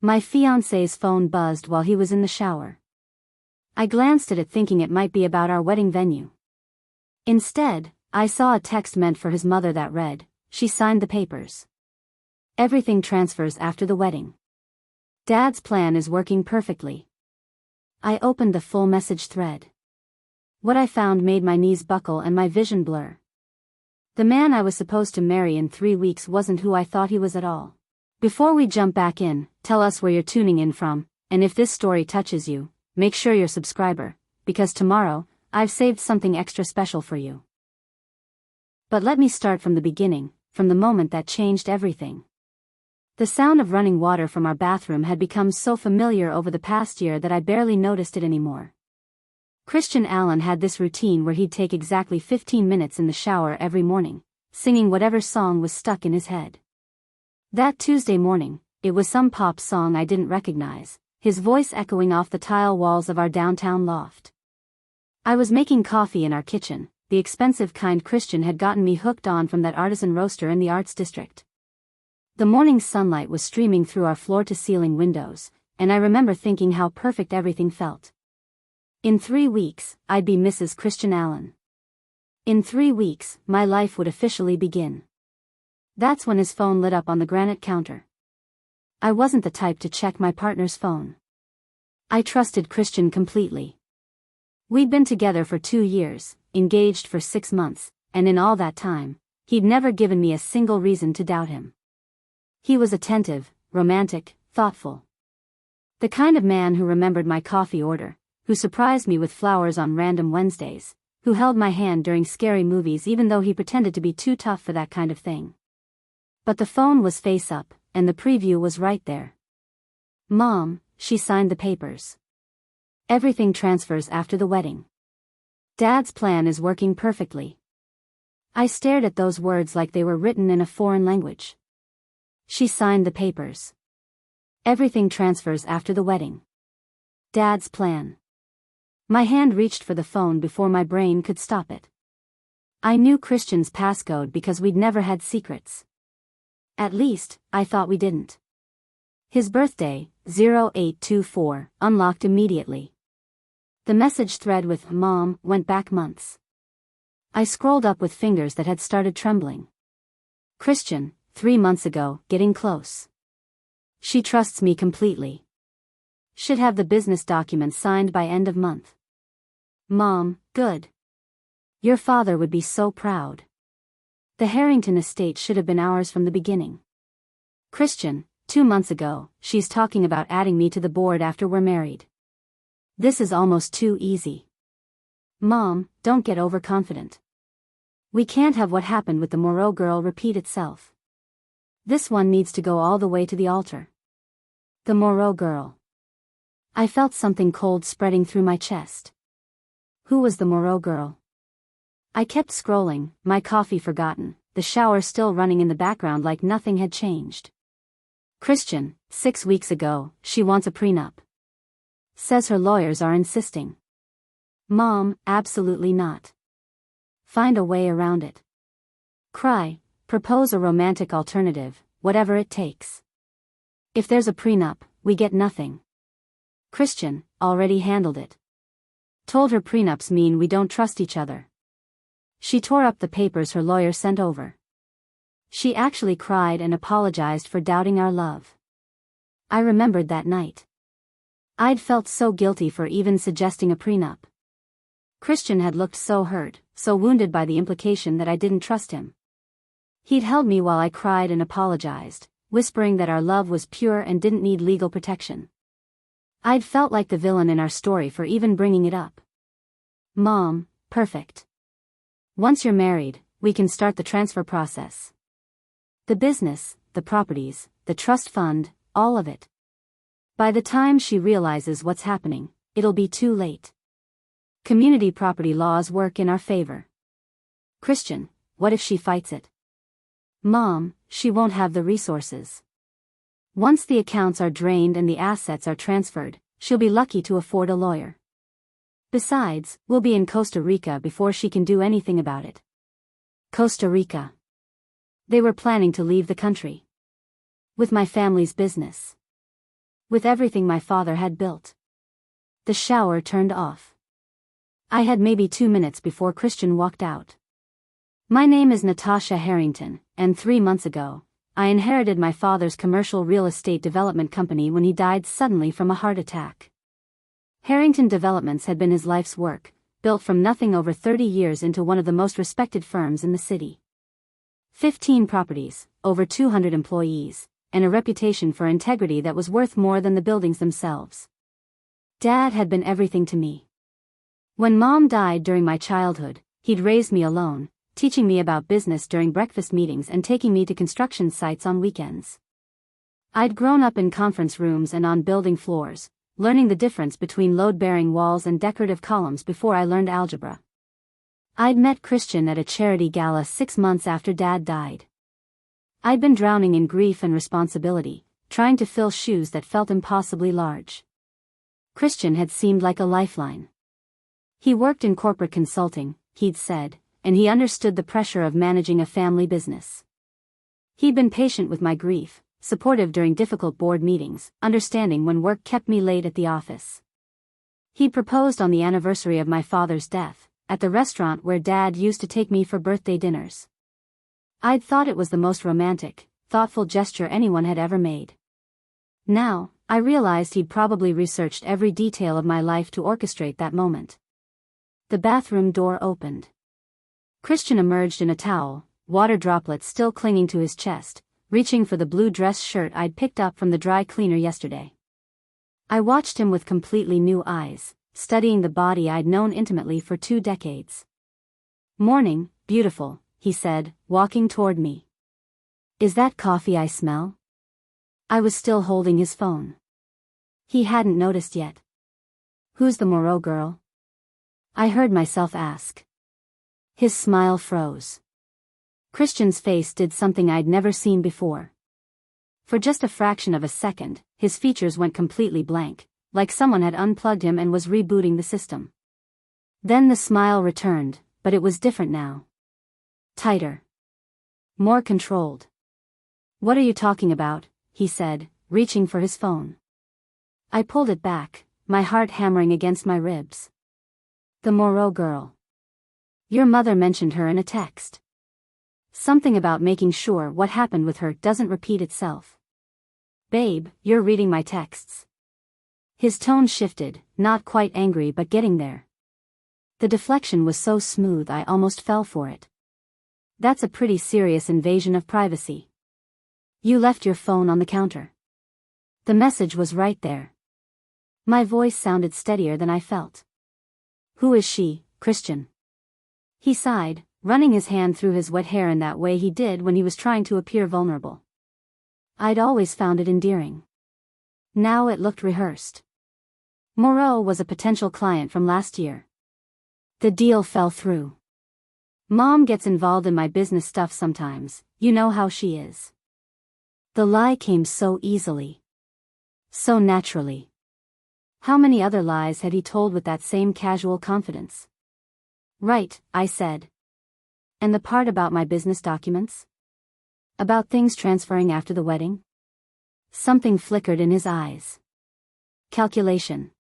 My fiancé's phone buzzed while he was in the shower. I glanced at it thinking it might be about our wedding venue. Instead, I saw a text meant for his mother that read, "She signed the papers. Everything transfers after the wedding. Dad's plan is working perfectly." I opened the full message thread. What I found made my knees buckle and my vision blur. The man I was supposed to marry in 3 weeks wasn't who I thought he was at all. Before we jump back in, tell us where you're tuning in from, and if this story touches you, make sure you're a subscriber, because tomorrow, I've saved something extra special for you. But let me start from the beginning, from the moment that changed everything. The sound of running water from our bathroom had become so familiar over the past year that I barely noticed it anymore. Christian Allen had this routine where he'd take exactly 15 minutes in the shower every morning, singing whatever song was stuck in his head. That Tuesday morning, it was some pop song I didn't recognize, his voice echoing off the tile walls of our downtown loft. I was making coffee in our kitchen, the expensive kind Christian had gotten me hooked on from that artisan roaster in the Arts District. The morning sunlight was streaming through our floor-to-ceiling windows, and I remember thinking how perfect everything felt. In 3 weeks, I'd be Mrs. Christian Allen. In 3 weeks, my life would officially begin. That's when his phone lit up on the granite counter. I wasn't the type to check my partner's phone. I trusted Christian completely. We'd been together for 2 years, engaged for 6 months, and in all that time, he'd never given me a single reason to doubt him. He was attentive, romantic, thoughtful. The kind of man who remembered my coffee order, who surprised me with flowers on random Wednesdays, who held my hand during scary movies even though he pretended to be too tough for that kind of thing. But the phone was face up, and the preview was right there. "Mom, she signed the papers. Everything transfers after the wedding. Dad's plan is working perfectly." I stared at those words like they were written in a foreign language. She signed the papers. Everything transfers after the wedding. Dad's plan. My hand reached for the phone before my brain could stop it. I knew Christian's passcode because we'd never had secrets. At least, I thought we didn't. His birthday, 0824, unlocked immediately. The message thread with "Mom" went back months. I scrolled up with fingers that had started trembling. Christian, 3 months ago, getting close. She trusts me completely. Should have the business documents signed by end of month. Mom, good. Your father would be so proud. The Harrington estate should have been ours from the beginning. Christian, 2 months ago, she's talking about adding me to the board after we're married. This is almost too easy. Mom, don't get overconfident. We can't have what happened with the Moreau girl repeat itself. This one needs to go all the way to the altar. The Moreau girl. I felt something cold spreading through my chest. Who was the Moreau girl? I kept scrolling, my coffee forgotten, the shower still running in the background like nothing had changed. Christian, 6 weeks ago, she wants a prenup. Says her lawyers are insisting. Mom, absolutely not. Find a way around it. Cry, propose a romantic alternative, whatever it takes. If there's a prenup, we get nothing. Christian, already handled it. Told her prenups mean we don't trust each other. She tore up the papers her lawyer sent over. She actually cried and apologized for doubting our love. I remembered that night. I'd felt so guilty for even suggesting a prenup. Christian had looked so hurt, so wounded by the implication that I didn't trust him. He'd held me while I cried and apologized, whispering that our love was pure and didn't need legal protection. I'd felt like the villain in our story for even bringing it up. Mom, perfect. Once you're married, we can start the transfer process. The business, the properties, the trust fund, all of it. By the time she realizes what's happening, it'll be too late. Community property laws work in our favor. Christian, what if she fights it? Mom, she won't have the resources. Once the accounts are drained and the assets are transferred, she'll be lucky to afford a lawyer. Besides, we'll be in Costa Rica before she can do anything about it. Costa Rica. They were planning to leave the country. With my family's business. with everything my father had built. The shower turned off. I had maybe 2 minutes before Christian walked out. My name is Natasha Harrington, and 3 months ago, I inherited my father's commercial real estate development company when he died suddenly from a heart attack. Harrington Developments had been his life's work, built from nothing over 30 years into one of the most respected firms in the city. 15 properties, over 200 employees, and a reputation for integrity that was worth more than the buildings themselves. Dad had been everything to me. When Mom died during my childhood, he'd raised me alone, teaching me about business during breakfast meetings and taking me to construction sites on weekends. I'd grown up in conference rooms and on building floors, learning the difference between load-bearing walls and decorative columns before I learned algebra. I'd met Christian at a charity gala 6 months after Dad died. I'd been drowning in grief and responsibility, trying to fill shoes that felt impossibly large. Christian had seemed like a lifeline. He worked in corporate consulting, he'd said, and he understood the pressure of managing a family business. He'd been patient with my grief, supportive during difficult board meetings, understanding when work kept me late at the office. He proposed on the anniversary of my father's death, at the restaurant where Dad used to take me for birthday dinners. I'd thought it was the most romantic, thoughtful gesture anyone had ever made. Now, I realized he'd probably researched every detail of my life to orchestrate that moment. The bathroom door opened. Christian emerged in a towel, water droplets still clinging to his chest, reaching for the blue dress shirt I'd picked up from the dry cleaner yesterday. I watched him with completely new eyes, studying the body I'd known intimately for 2 decades. "Morning, beautiful," he said, walking toward me. "Is that coffee I smell?" I was still holding his phone. He hadn't noticed yet. "Who's the Moreau girl?" I heard myself ask. His smile froze. Christian's face did something I'd never seen before. For just a fraction of a second, his features went completely blank, like someone had unplugged him and was rebooting the system. Then the smile returned, but it was different now. Tighter. More controlled. "What are you talking about?" he said, reaching for his phone. I pulled it back, my heart hammering against my ribs. "The Moreau girl. Your mother mentioned her in a text. Something about making sure what happened with her doesn't repeat itself." "Babe, you're reading my texts." His tone shifted, not quite angry but getting there. The deflection was so smooth I almost fell for it. "That's a pretty serious invasion of privacy. You left your phone on the counter." The message was right there. My voice sounded steadier than I felt. "Who is she, Christian?" He sighed, running his hand through his wet hair in that way he did when he was trying to appear vulnerable. I'd always found it endearing. Now it looked rehearsed. Moreau was a potential client from last year. The deal fell through. Mom gets involved in my business stuff sometimes, you know how she is. The lie came so easily. So naturally. How many other lies had he told with that same casual confidence? "Right," I said. "And the part about my business documents? About things transferring after the wedding?" Something flickered in his eyes. Calculation.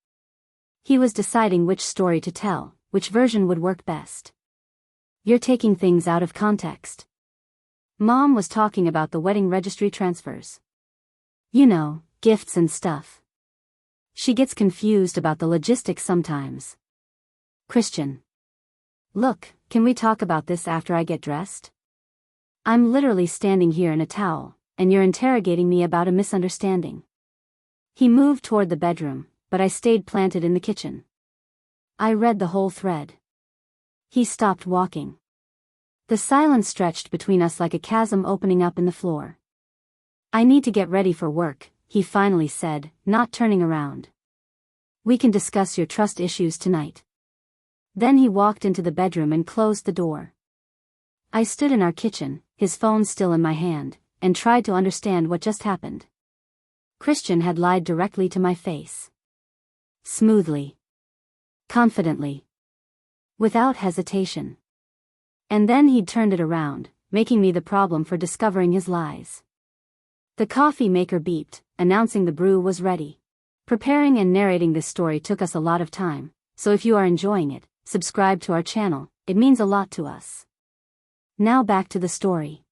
He was deciding which story to tell, which version would work best. "You're taking things out of context." Mom was talking about the wedding registry transfers. You know, gifts and stuff. She gets confused about the logistics sometimes. "Christian. Look, can we talk about this after I get dressed? I'm literally standing here in a towel, and you're interrogating me about a misunderstanding." He moved toward the bedroom, but I stayed planted in the kitchen. I read the whole thread. He stopped walking. The silence stretched between us like a chasm opening up in the floor. "I need to get ready for work," he finally said, not turning around. "We can discuss your trust issues tonight." Then he walked into the bedroom and closed the door. I stood in our kitchen, his phone still in my hand, and tried to understand what just happened. Christian had lied directly to my face. Smoothly. Confidently. Without hesitation. And then he'd turned it around, making me the problem for discovering his lies. The coffee maker beeped, announcing the brew was ready. Preparing and narrating this story took us a lot of time, so if you are enjoying it, subscribe to our channel, it means a lot to us. Now back to the story.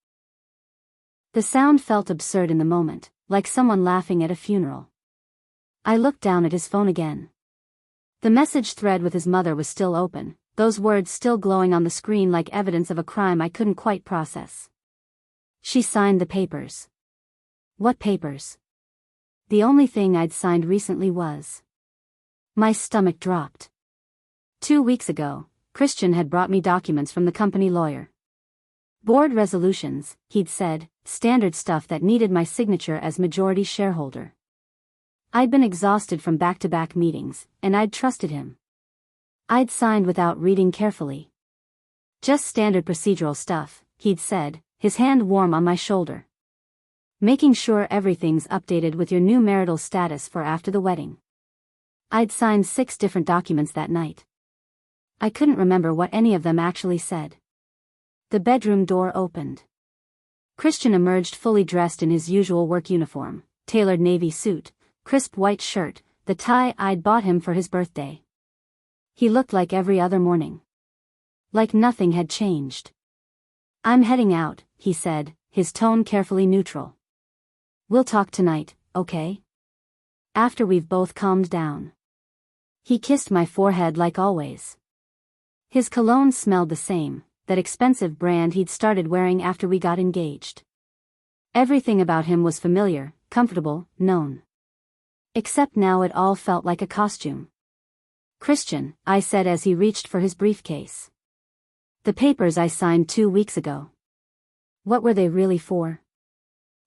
The sound felt absurd in the moment, like someone laughing at a funeral. I looked down at his phone again. The message thread with his mother was still open, those words still glowing on the screen like evidence of a crime I couldn't quite process. She signed the papers. What papers? The only thing I'd signed recently was. My stomach dropped. 2 weeks ago, Christian had brought me documents from the company lawyer. Board resolutions, he'd said, standard stuff that needed my signature as majority shareholder. I'd been exhausted from back-to-back meetings, and I'd trusted him. I'd signed without reading carefully. Just standard procedural stuff, he'd said, his hand warm on my shoulder. Making sure everything's updated with your new marital status for after the wedding. I'd signed 6 different documents that night. I couldn't remember what any of them actually said. The bedroom door opened. Christian emerged fully dressed in his usual work uniform, tailored navy suit, crisp white shirt, the tie I'd bought him for his birthday. He looked like every other morning. Like nothing had changed. I'm heading out, he said, his tone carefully neutral. We'll talk tonight, okay? After we've both calmed down. He kissed my forehead like always. His cologne smelled the same, that expensive brand he'd started wearing after we got engaged. Everything about him was familiar, comfortable, known. Except now it all felt like a costume. Christian, I said as he reached for his briefcase. The papers I signed 2 weeks ago. What were they really for?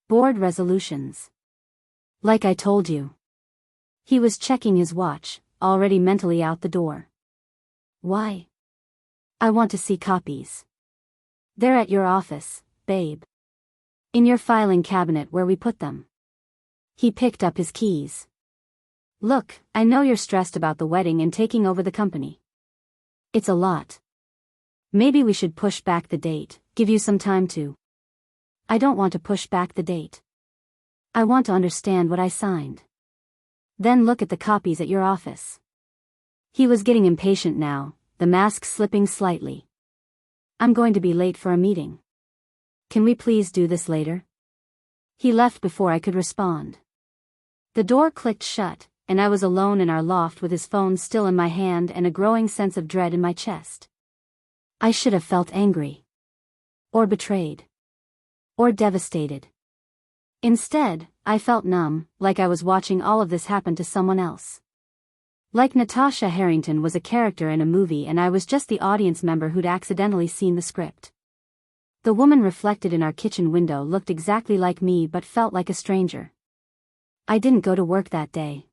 Board resolutions. Like I told you. He was checking his watch, already mentally out the door. Why? I want to see copies. They're at your office, babe. In your filing cabinet where we put them. He picked up his keys. Look, I know you're stressed about the wedding and taking over the company. It's a lot. Maybe we should push back the date, give you some time to. I don't want to push back the date. I want to understand what I signed. Then look at the copies at your office. He was getting impatient now, the mask slipping slightly. I'm going to be late for a meeting. Can we please do this later? He left before I could respond. The door clicked shut, and I was alone in our loft with his phone still in my hand and a growing sense of dread in my chest. I should have felt angry. Or betrayed. Or devastated. Instead, I felt numb, like I was watching all of this happen to someone else. Like Natasha Harrington was a character in a movie and I was just the audience member who'd accidentally seen the script. The woman reflected in our kitchen window looked exactly like me but felt like a stranger. I didn't go to work that day.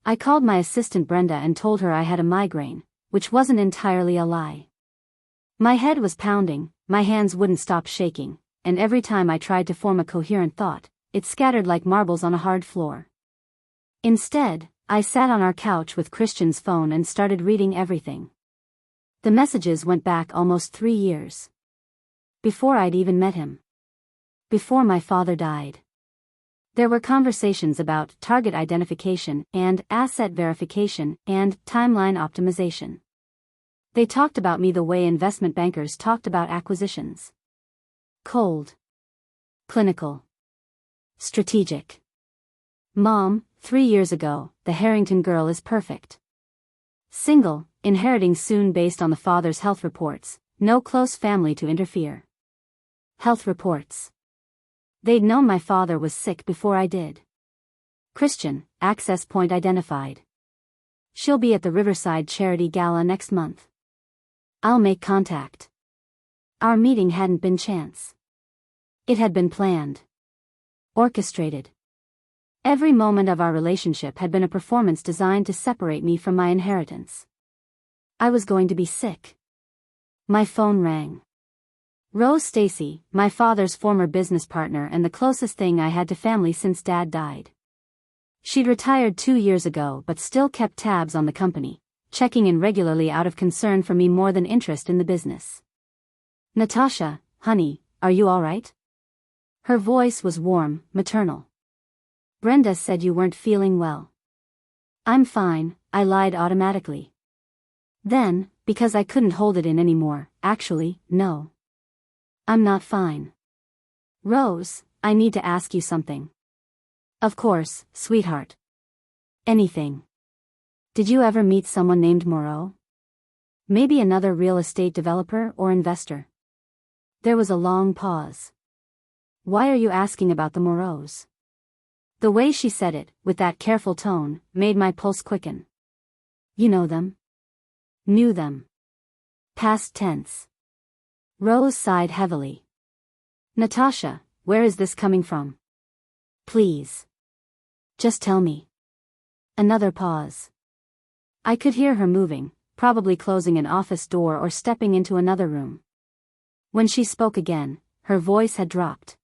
I called my assistant Brenda and told her I had a migraine, which wasn't entirely a lie. My head was pounding, my hands wouldn't stop shaking, and every time I tried to form a coherent thought, it scattered like marbles on a hard floor. Instead, I sat on our couch with Christian's phone and started reading everything. The messages went back almost 3 years. Before I'd even met him. Before my father died. There were conversations about target identification and asset verification and timeline optimization. They talked about me the way investment bankers talked about acquisitions. Cold. Clinical. Strategic. Mom, 3 years ago, the Harrington girl is perfect. Single, inheriting soon based on the father's health reports, no close family to interfere. Health reports. They'd known my father was sick before I did. Christian, access point identified. She'll be at the Riverside Charity Gala next month. I'll make contact. Our meeting hadn't been chance. It had been planned. Orchestrated. Every moment of our relationship had been a performance designed to separate me from my inheritance. I was going to be sick. My phone rang. Rose Stacy, my father's former business partner and the closest thing I had to family since Dad died. She'd retired 2 years ago but still kept tabs on the company, checking in regularly out of concern for me more than interest in the business. Natasha, honey, are you all right? Her voice was warm, maternal. Brenda said you weren't feeling well. I'm fine, I lied automatically. Then, because I couldn't hold it in anymore, actually, no. I'm not fine. Rose, I need to ask you something. Of course, sweetheart. Anything. Did you ever meet someone named Moreau? Maybe another real estate developer or investor? There was a long pause. Why are you asking about the Moreaus? The way she said it, with that careful tone, made my pulse quicken. You know them? Knew them. Past tense. Rose sighed heavily. Natasha, where is this coming from? Please. Just tell me. Another pause. I could hear her moving, probably closing an office door or stepping into another room. When she spoke again, her voice had dropped.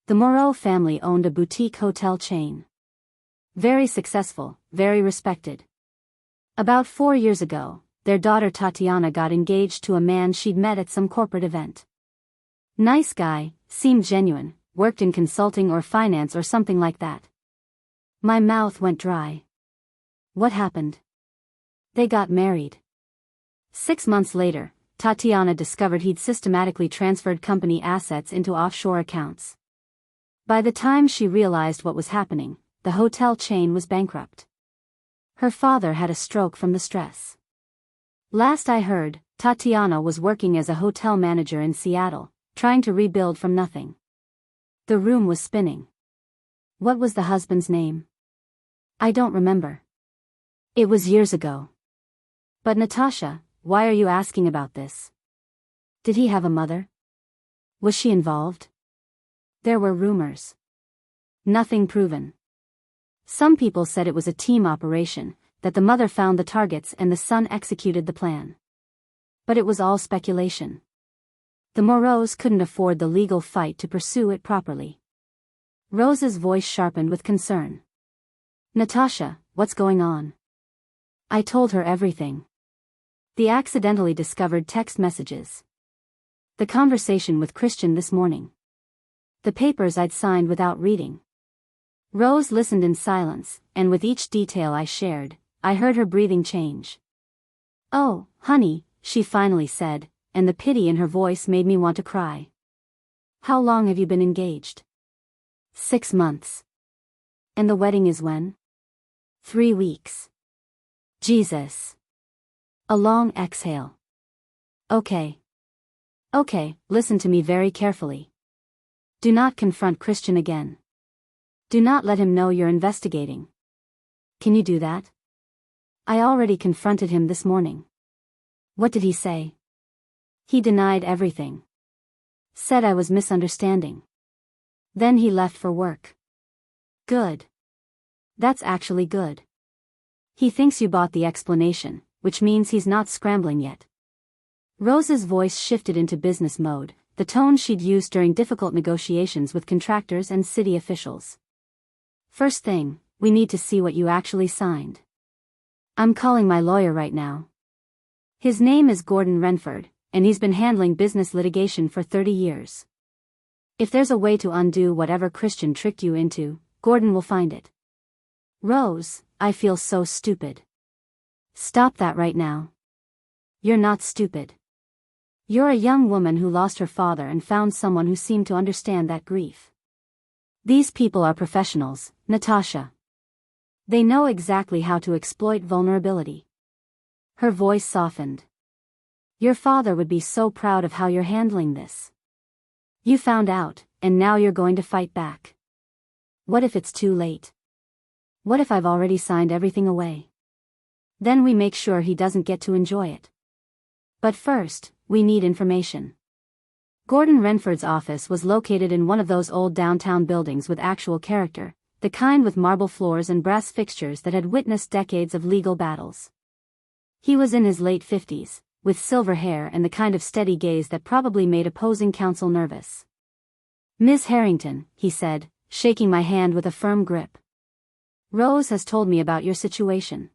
The Moreau family owned a boutique hotel chain. Very successful, very respected. About 4 years ago, their daughter Tatiana got engaged to a man she'd met at some corporate event. Nice guy, seemed genuine, worked in consulting or finance or something like that. My mouth went dry. What happened? They got married. 6 months later, Tatiana discovered he'd systematically transferred company assets into offshore accounts. By the time she realized what was happening, the hotel chain was bankrupt. Her father had a stroke from the stress. Last I heard, Tatiana was working as a hotel manager in Seattle, trying to rebuild from nothing. The room was spinning. What was the husband's name? I don't remember. It was years ago. But Natasha, why are you asking about this? Did he have a mother? Was she involved? There were rumors. Nothing proven. Some people said it was a team operation, that the mother found the targets and the son executed the plan. But it was all speculation. The Moreaus couldn't afford the legal fight to pursue it properly. Rose's voice sharpened with concern. Natasha, what's going on? I told her everything. The accidentally discovered text messages. The conversation with Christian this morning. The papers I'd signed without reading. Rose listened in silence, and with each detail I shared, I heard her breathing change. Oh, honey, she finally said, and the pity in her voice made me want to cry. How long have you been engaged? 6 months. And the wedding is when? 3 weeks. Jesus. A long exhale. Okay. Okay, listen to me very carefully. Do not confront Christian again. Do not let him know you're investigating. Can you do that? I already confronted him this morning. What did he say? He denied everything. Said I was misunderstanding. Then he left for work. Good. That's actually good. He thinks you bought the explanation, which means he's not scrambling yet. Rose's voice shifted into business mode, the tone she'd used during difficult negotiations with contractors and city officials. First thing, we need to see what you actually signed. I'm calling my lawyer right now. His name is Gordon Renford, and he's been handling business litigation for 30 years. If there's a way to undo whatever Christian tricked you into, Gordon will find it. Rose, I feel so stupid. Stop that right now. You're not stupid. You're a young woman who lost her father and found someone who seemed to understand that grief. These people are professionals, Natasha. They know exactly how to exploit vulnerability. Her voice softened. Your father would be so proud of how you're handling this. You found out, and now you're going to fight back. What if it's too late? What if I've already signed everything away? Then we make sure he doesn't get to enjoy it. But first, we need information. Gordon Renford's office was located in one of those old downtown buildings with actual character, the kind with marble floors and brass fixtures that had witnessed decades of legal battles. He was in his late 50s, with silver hair and the kind of steady gaze that probably made opposing counsel nervous. Miss Harrington, he said, shaking my hand with a firm grip. Rose has told me about your situation.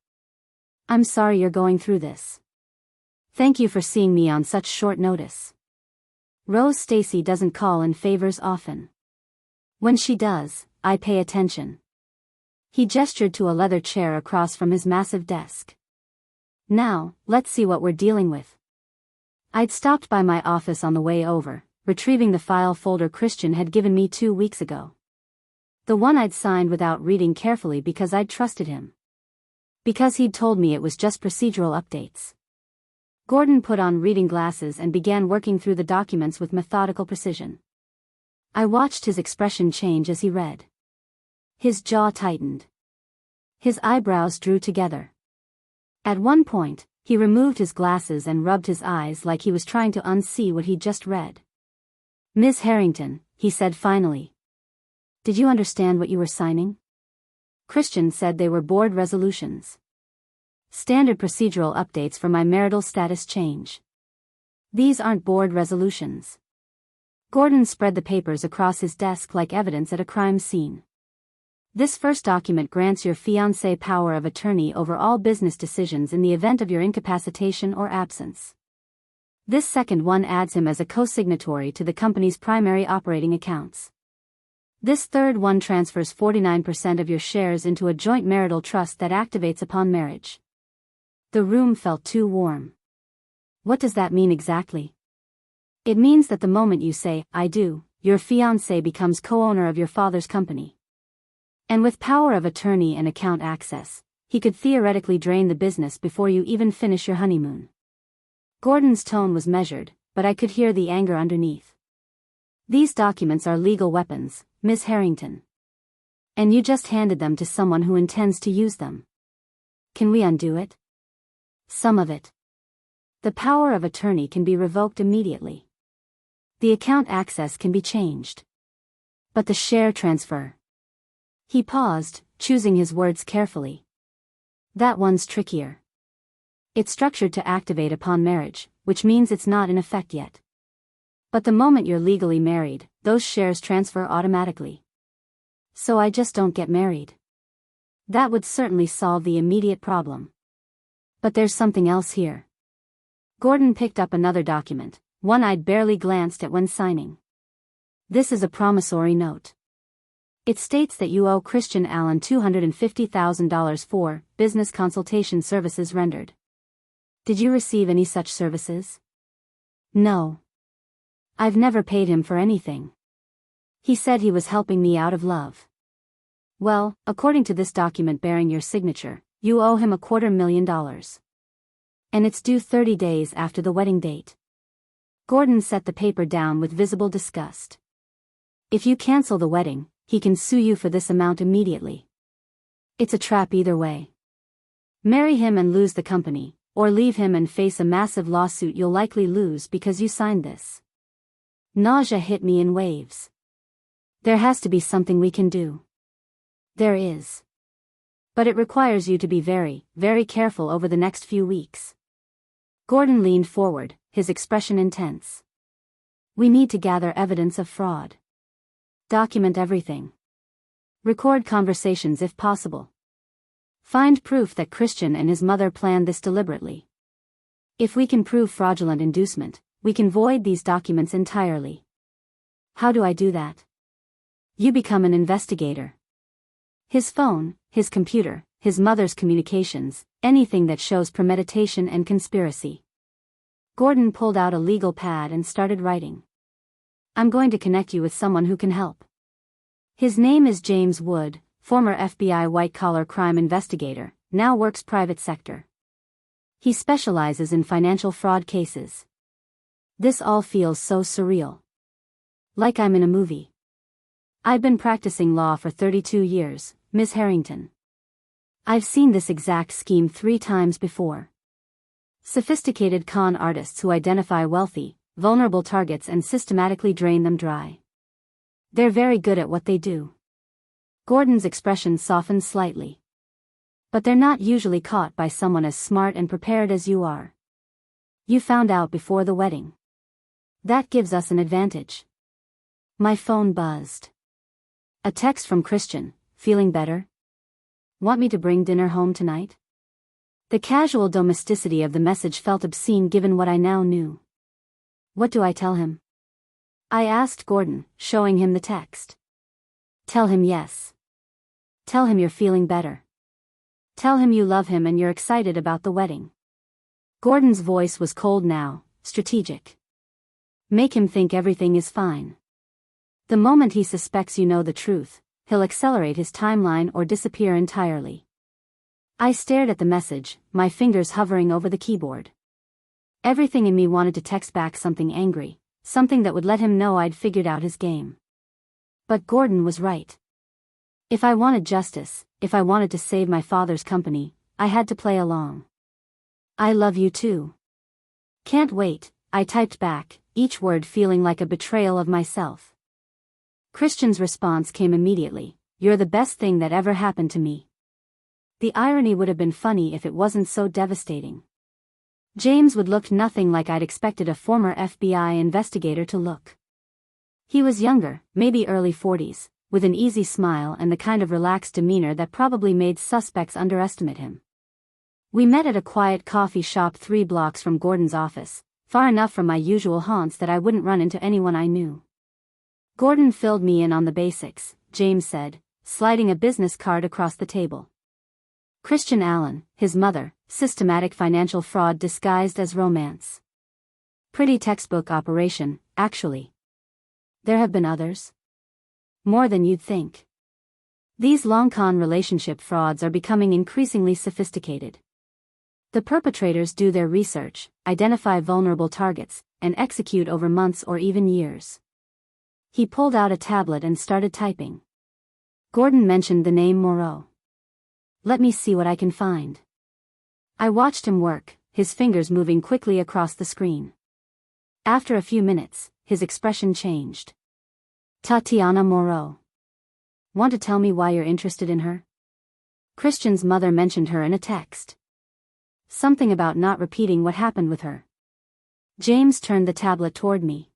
I'm sorry you're going through this. Thank you for seeing me on such short notice. Rose Stacy doesn't call in favors often. When she does, I pay attention. He gestured to a leather chair across from his massive desk. Now, let's see what we're dealing with. I'd stopped by my office on the way over, retrieving the file folder Christian had given me 2 weeks ago. The one I'd signed without reading carefully because I'd trusted him. Because he'd told me it was just procedural updates. Gordon put on reading glasses and began working through the documents with methodical precision. I watched his expression change as he read. His jaw tightened. His eyebrows drew together. At one point, he removed his glasses and rubbed his eyes like he was trying to unsee what he'd just read. "Miss Harrington," he said finally. "Did you understand what you were signing?" Christian said they were board resolutions. Standard procedural updates for my marital status change. These aren't board resolutions. Gordon spread the papers across his desk like evidence at a crime scene. This first document grants your fiancé power of attorney over all business decisions in the event of your incapacitation or absence. This second one adds him as a co-signatory to the company's primary operating accounts. This third one transfers 49% of your shares into a joint marital trust that activates upon marriage. The room felt too warm. What does that mean exactly? It means that the moment you say, "I do," your fiancé becomes co-owner of your father's company. And with power of attorney and account access, he could theoretically drain the business before you even finish your honeymoon. Gordon's tone was measured, but I could hear the anger underneath. These documents are legal weapons, Miss Harrington. And you just handed them to someone who intends to use them. Can we undo it? Some of it. The power of attorney can be revoked immediately. The account access can be changed. But the share transfer. He paused, choosing his words carefully. That one's trickier. It's structured to activate upon marriage, which means it's not in effect yet. But the moment you're legally married, those shares transfer automatically. So I just don't get married. That would certainly solve the immediate problem. But there's something else here. Gordon picked up another document, one I'd barely glanced at when signing. This is a promissory note. It states that you owe Christian Allen $250,000 for business consultation services rendered. Did you receive any such services? No. I've never paid him for anything. He said he was helping me out of love. Well, according to this document bearing your signature, you owe him $250,000. And it's due 30 days after the wedding date. Gordon set the paper down with visible disgust. If you cancel the wedding, he can sue you for this amount immediately. It's a trap either way. Marry him and lose the company, or leave him and face a massive lawsuit you'll likely lose because you signed this. Nausea hit me in waves. There has to be something we can do. There is. But it requires you to be very, very careful over the next few weeks. Gordon leaned forward, his expression intense. We need to gather evidence of fraud. Document everything. Record conversations if possible. Find proof that Christian and his mother planned this deliberately. If we can prove fraudulent inducement, we can void these documents entirely. How do I do that? You become an investigator. His phone, his computer, his mother's communications, anything that shows premeditation and conspiracy. Gordon pulled out a legal pad and started writing. I'm going to connect you with someone who can help. His name is James Wood, former FBI white-collar crime investigator, now works private sector. He specializes in financial fraud cases. This all feels so surreal. Like I'm in a movie. I've been practicing law for 32 years, Miss Harrington. I've seen this exact scheme 3 times before. Sophisticated con artists who identify wealthy, vulnerable targets and systematically drain them dry. They're very good at what they do. Gordon's expression softened slightly. But they're not usually caught by someone as smart and prepared as you are. You found out before the wedding. That gives us an advantage. My phone buzzed. A text from Christian, feeling better? Want me to bring dinner home tonight? The casual domesticity of the message felt obscene given what I now knew. What do I tell him? I asked Gordon, showing him the text. Tell him yes. Tell him you're feeling better. Tell him you love him and you're excited about the wedding. Gordon's voice was cold now, strategic. Make him think everything is fine. The moment he suspects you know the truth, he'll accelerate his timeline or disappear entirely. I stared at the message, my fingers hovering over the keyboard. Everything in me wanted to text back something angry, something that would let him know I'd figured out his game. But Gordon was right. If I wanted justice, if I wanted to save my father's company, I had to play along. I love you too. Can't wait, I typed back, each word feeling like a betrayal of myself. Christian's response came immediately, you're the best thing that ever happened to me. The irony would have been funny if it wasn't so devastating. James would look nothing like I'd expected a former FBI investigator to look. He was younger, maybe early 40s, with an easy smile and the kind of relaxed demeanor that probably made suspects underestimate him. We met at a quiet coffee shop 3 blocks from Gordon's office, far enough from my usual haunts that I wouldn't run into anyone I knew. Gordon filled me in on the basics, James said, sliding a business card across the table. Christian Allen, his mother, systematic financial fraud disguised as romance. Pretty textbook operation, actually. There have been others. More than you'd think. These long-con relationship frauds are becoming increasingly sophisticated. The perpetrators do their research, identify vulnerable targets, and execute over months or even years. He pulled out a tablet and started typing. Gordon mentioned the name Moreau. Let me see what I can find. I watched him work, his fingers moving quickly across the screen. After a few minutes, his expression changed. Tatiana Moreau. Want to tell me why you're interested in her? Christian's mother mentioned her in a text. Something about not repeating what happened with her. James turned the tablet toward me.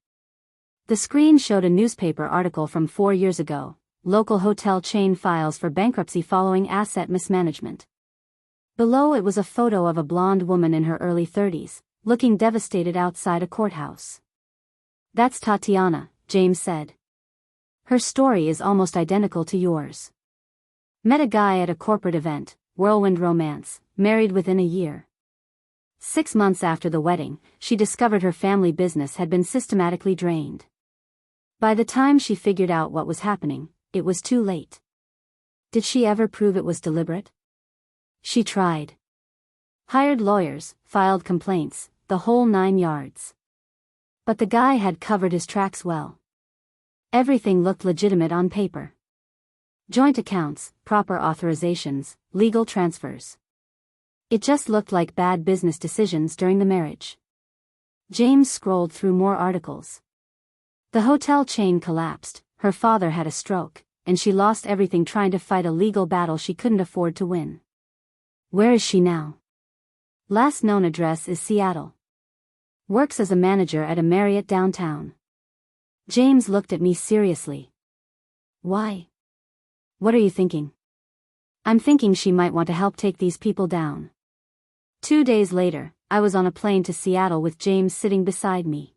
The screen showed a newspaper article from 4 years ago, local hotel chain files for bankruptcy following asset mismanagement. Below it was a photo of a blonde woman in her early 30s, looking devastated outside a courthouse. That's Tatiana, James said. Her story is almost identical to yours. Met a guy at a corporate event, whirlwind romance, married within a year. 6 months after the wedding, she discovered her family business had been systematically drained. By the time she figured out what was happening, it was too late. Did she ever prove it was deliberate? She tried. Hired lawyers, filed complaints, the whole 9 yards. But the guy had covered his tracks well. Everything looked legitimate on paper. Joint accounts, proper authorizations, legal transfers. It just looked like bad business decisions during the marriage. James scrolled through more articles. The hotel chain collapsed, her father had a stroke, and she lost everything trying to fight a legal battle she couldn't afford to win. Where is she now? Last known address is Seattle. Works as a manager at a Marriott downtown. James looked at me seriously. Why? What are you thinking? I'm thinking she might want to help take these people down. 2 days later, I was on a plane to Seattle with James sitting beside me.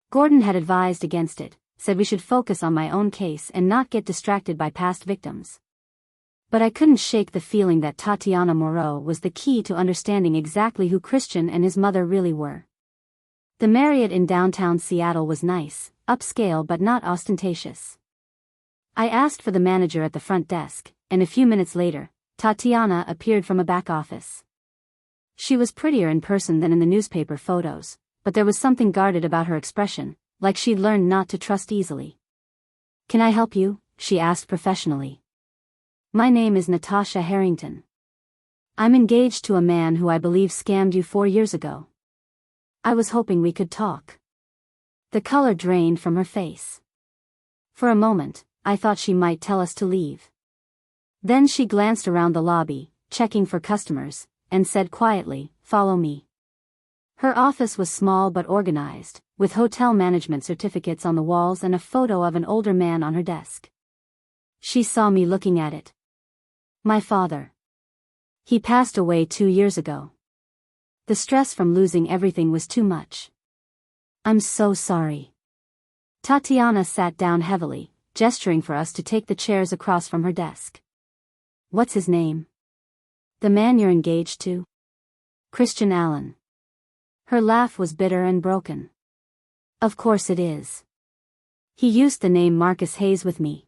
Gordon had advised against it, said we should focus on my own case and not get distracted by past victims. But I couldn't shake the feeling that Tatiana Moreau was the key to understanding exactly who Christian and his mother really were. The Marriott in downtown Seattle was nice, upscale but not ostentatious. I asked for the manager at the front desk, and a few minutes later, Tatiana appeared from a back office. She was prettier in person than in the newspaper photos, but there was something guarded about her expression, like she'd learned not to trust easily. Can I help you? She asked professionally. My name is Natasha Harrington. I'm engaged to a man who I believe scammed you 4 years ago. I was hoping we could talk. The color drained from her face. For a moment, I thought she might tell us to leave. Then she glanced around the lobby, checking for customers, and said quietly, "Follow me." Her office was small but organized, with hotel management certificates on the walls and a photo of an older man on her desk. She saw me looking at it. My father. He passed away 2 years ago. The stress from losing everything was too much. I'm so sorry. Tatiana sat down heavily, gesturing for us to take the chairs across from her desk. What's his name? The man you're engaged to? Christian Allen. Her laugh was bitter and broken. Of course it is. He used the name Marcus Hayes with me.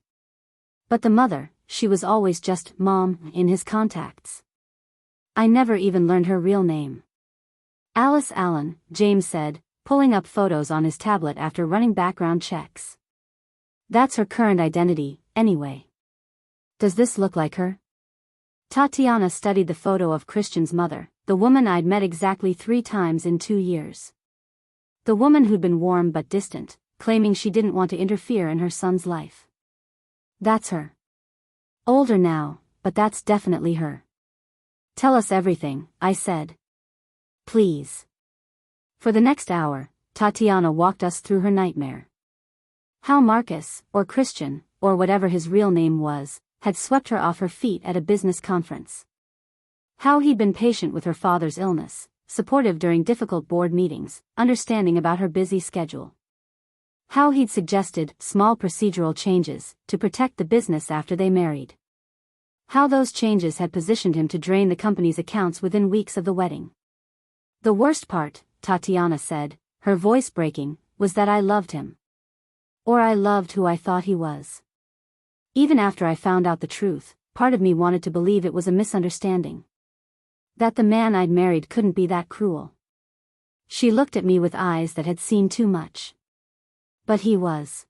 But the mother, she was always just Mom in his contacts. I never even learned her real name. Alice Allen, James said, pulling up photos on his tablet after running background checks. That's her current identity, anyway. Does this look like her? Tatiana studied the photo of Christian's mother, the woman I'd met exactly 3 times in 2 years. The woman who'd been warm but distant, claiming she didn't want to interfere in her son's life. That's her. Older now, but that's definitely her. Tell us everything, I said. Please. For the next hour, Tatiana walked us through her nightmare. How Marcus, or Christian, or whatever his real name was, had swept her off her feet at a business conference. How he'd been patient with her father's illness, supportive during difficult board meetings, understanding about her busy schedule. How he'd suggested small procedural changes to protect the business after they married. How those changes had positioned him to drain the company's accounts within weeks of the wedding. The worst part, Tatiana said, her voice breaking, was that I loved him. Or I loved who I thought he was. Even after I found out the truth, part of me wanted to believe it was a misunderstanding. That the man I'd married couldn't be that cruel. She looked at me with eyes that had seen too much. But he was.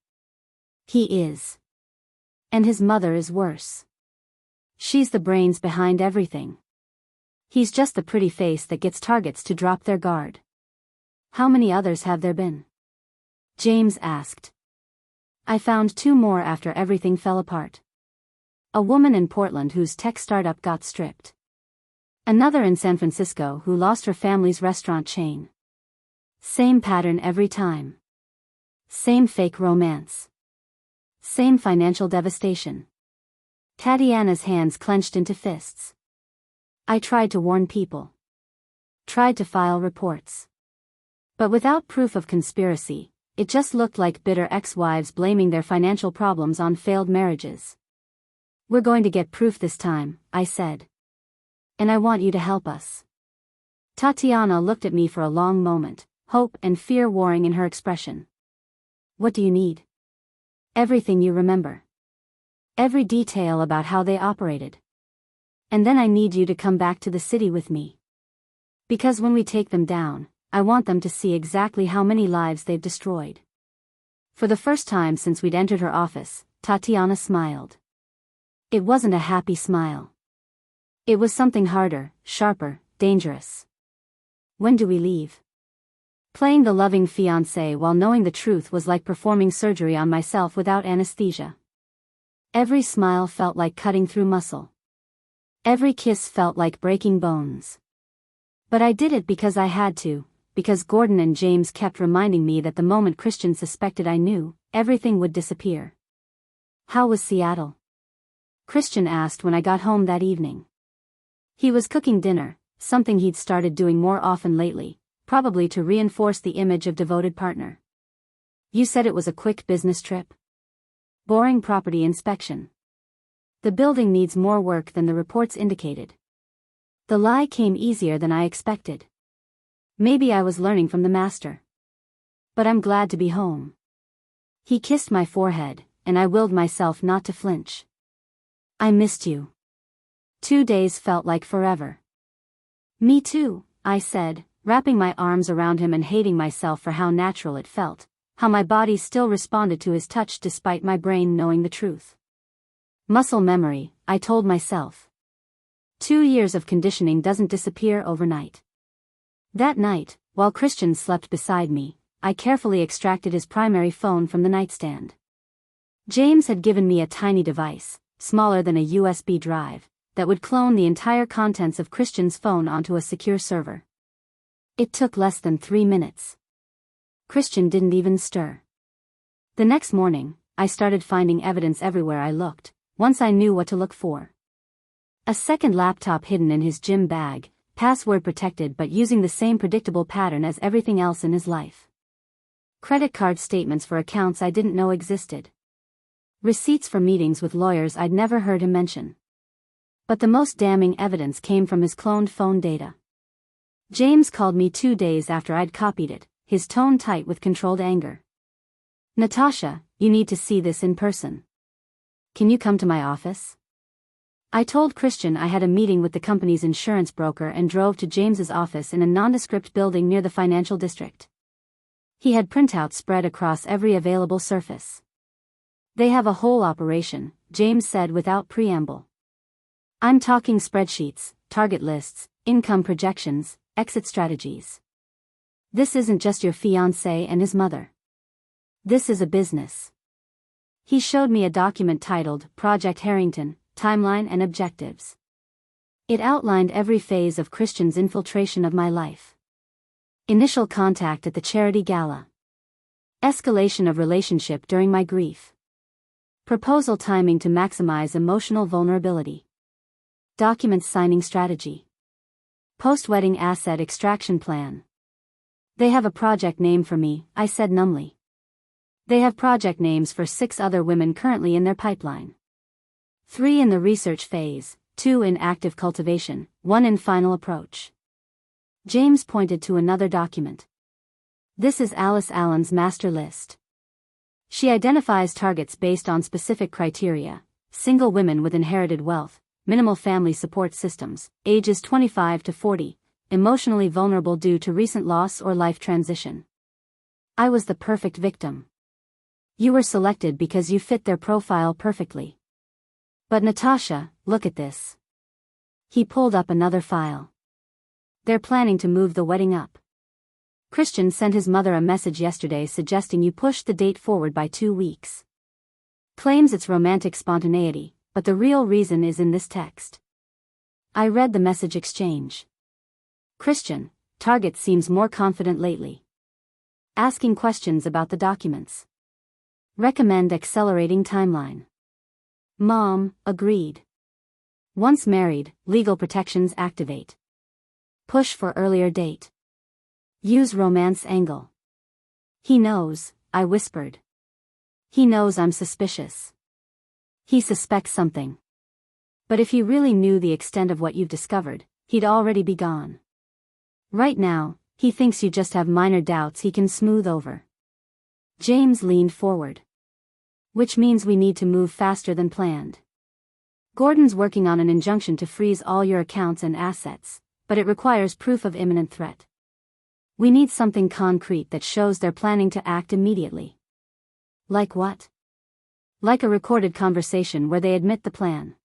He is. And his mother is worse. She's the brains behind everything. He's just the pretty face that gets targets to drop their guard. How many others have there been? James asked. I found 2 more after everything fell apart. A woman in Portland whose tech startup got stripped. Another in San Francisco who lost her family's restaurant chain. Same pattern every time. Same fake romance. Same financial devastation. Tatiana's hands clenched into fists. I tried to warn people. Tried to file reports. But without proof of conspiracy, it just looked like bitter ex-wives blaming their financial problems on failed marriages. We're going to get proof this time, I said. And I want you to help us. Tatiana looked at me for a long moment, hope and fear warring in her expression. What do you need? Everything you remember. Every detail about how they operated. And then I need you to come back to the city with me. Because when we take them down, I want them to see exactly how many lives they've destroyed. For the first time since we'd entered her office, Tatiana smiled. It wasn't a happy smile. It was something harder, sharper, dangerous. When do we leave? Playing the loving fiancé while knowing the truth was like performing surgery on myself without anesthesia. Every smile felt like cutting through muscle. Every kiss felt like breaking bones. But I did it because I had to, because Gordon and James kept reminding me that the moment Christian suspected I knew, everything would disappear. How was Seattle? Christian asked when I got home that evening. He was cooking dinner, something he'd started doing more often lately, probably to reinforce the image of devoted partner. You said it was a quick business trip? Boring property inspection. The building needs more work than the reports indicated. The lie came easier than I expected. Maybe I was learning from the master. But I'm glad to be home. He kissed my forehead, and I willed myself not to flinch. I missed you. 2 days felt like forever. Me too, I said, wrapping my arms around him and hating myself for how natural it felt, how my body still responded to his touch despite my brain knowing the truth. Muscle memory, I told myself. 2 years of conditioning doesn't disappear overnight. That night, while Christian slept beside me, I carefully extracted his primary phone from the nightstand. James had given me a tiny device, smaller than a USB drive, that would clone the entire contents of Christian's phone onto a secure server. It took less than 3 minutes. Christian didn't even stir. The next morning, I started finding evidence everywhere I looked, once I knew what to look for. A second laptop hidden in his gym bag, password protected but using the same predictable pattern as everything else in his life. Credit card statements for accounts I didn't know existed. Receipts for meetings with lawyers I'd never heard him mention. But the most damning evidence came from his cloned phone data. James called me 2 days after I'd copied it, his tone tight with controlled anger. "Natasha, you need to see this in person. Can you come to my office?" I told Christian I had a meeting with the company's insurance broker and drove to James's office in a nondescript building near the financial district. He had printouts spread across every available surface. "They have a whole operation," James said without preamble. "I'm talking spreadsheets, target lists, income projections, exit strategies. This isn't just your fiancé and his mother. This is a business." He showed me a document titled Project Harrington, Timeline and Objectives. It outlined every phase of Christian's infiltration of my life. Initial contact at the charity gala. Escalation of relationship during my grief. Proposal timing to maximize emotional vulnerability. Document signing strategy. Post-wedding asset extraction plan. "They have a project name for me," I said numbly. "They have project names for 6 other women currently in their pipeline. 3 in the research phase, 2 in active cultivation, 1 in final approach." James pointed to another document. "This is Alice Allen's master list. She identifies targets based on specific criteria: single women with inherited wealth, minimal family support systems, ages 25 to 40, emotionally vulnerable due to recent loss or life transition." I was the perfect victim. "You were selected because you fit their profile perfectly. But Natasha, look at this." He pulled up another file. "They're planning to move the wedding up. Christian sent his mother a message yesterday suggesting you push the date forward by 2 weeks. Claims it's romantic spontaneity, but the real reason is in this text." I read the message exchange. "Christian, target seems more confident lately. Asking questions about the documents. Recommend accelerating timeline. Mom, agreed. Once married, legal protections activate. Push for earlier date. Use romance angle." "He knows," I whispered. "He knows I'm suspicious. He suspects something. But if he really knew the extent of what you've discovered, he'd already be gone. Right now, he thinks you just have minor doubts he can smooth over." James leaned forward. "Which means we need to move faster than planned. Gordon's working on an injunction to freeze all your accounts and assets, but it requires proof of imminent threat. We need something concrete that shows they're planning to act immediately." "Like what?" "Like a recorded conversation where they admit the plan.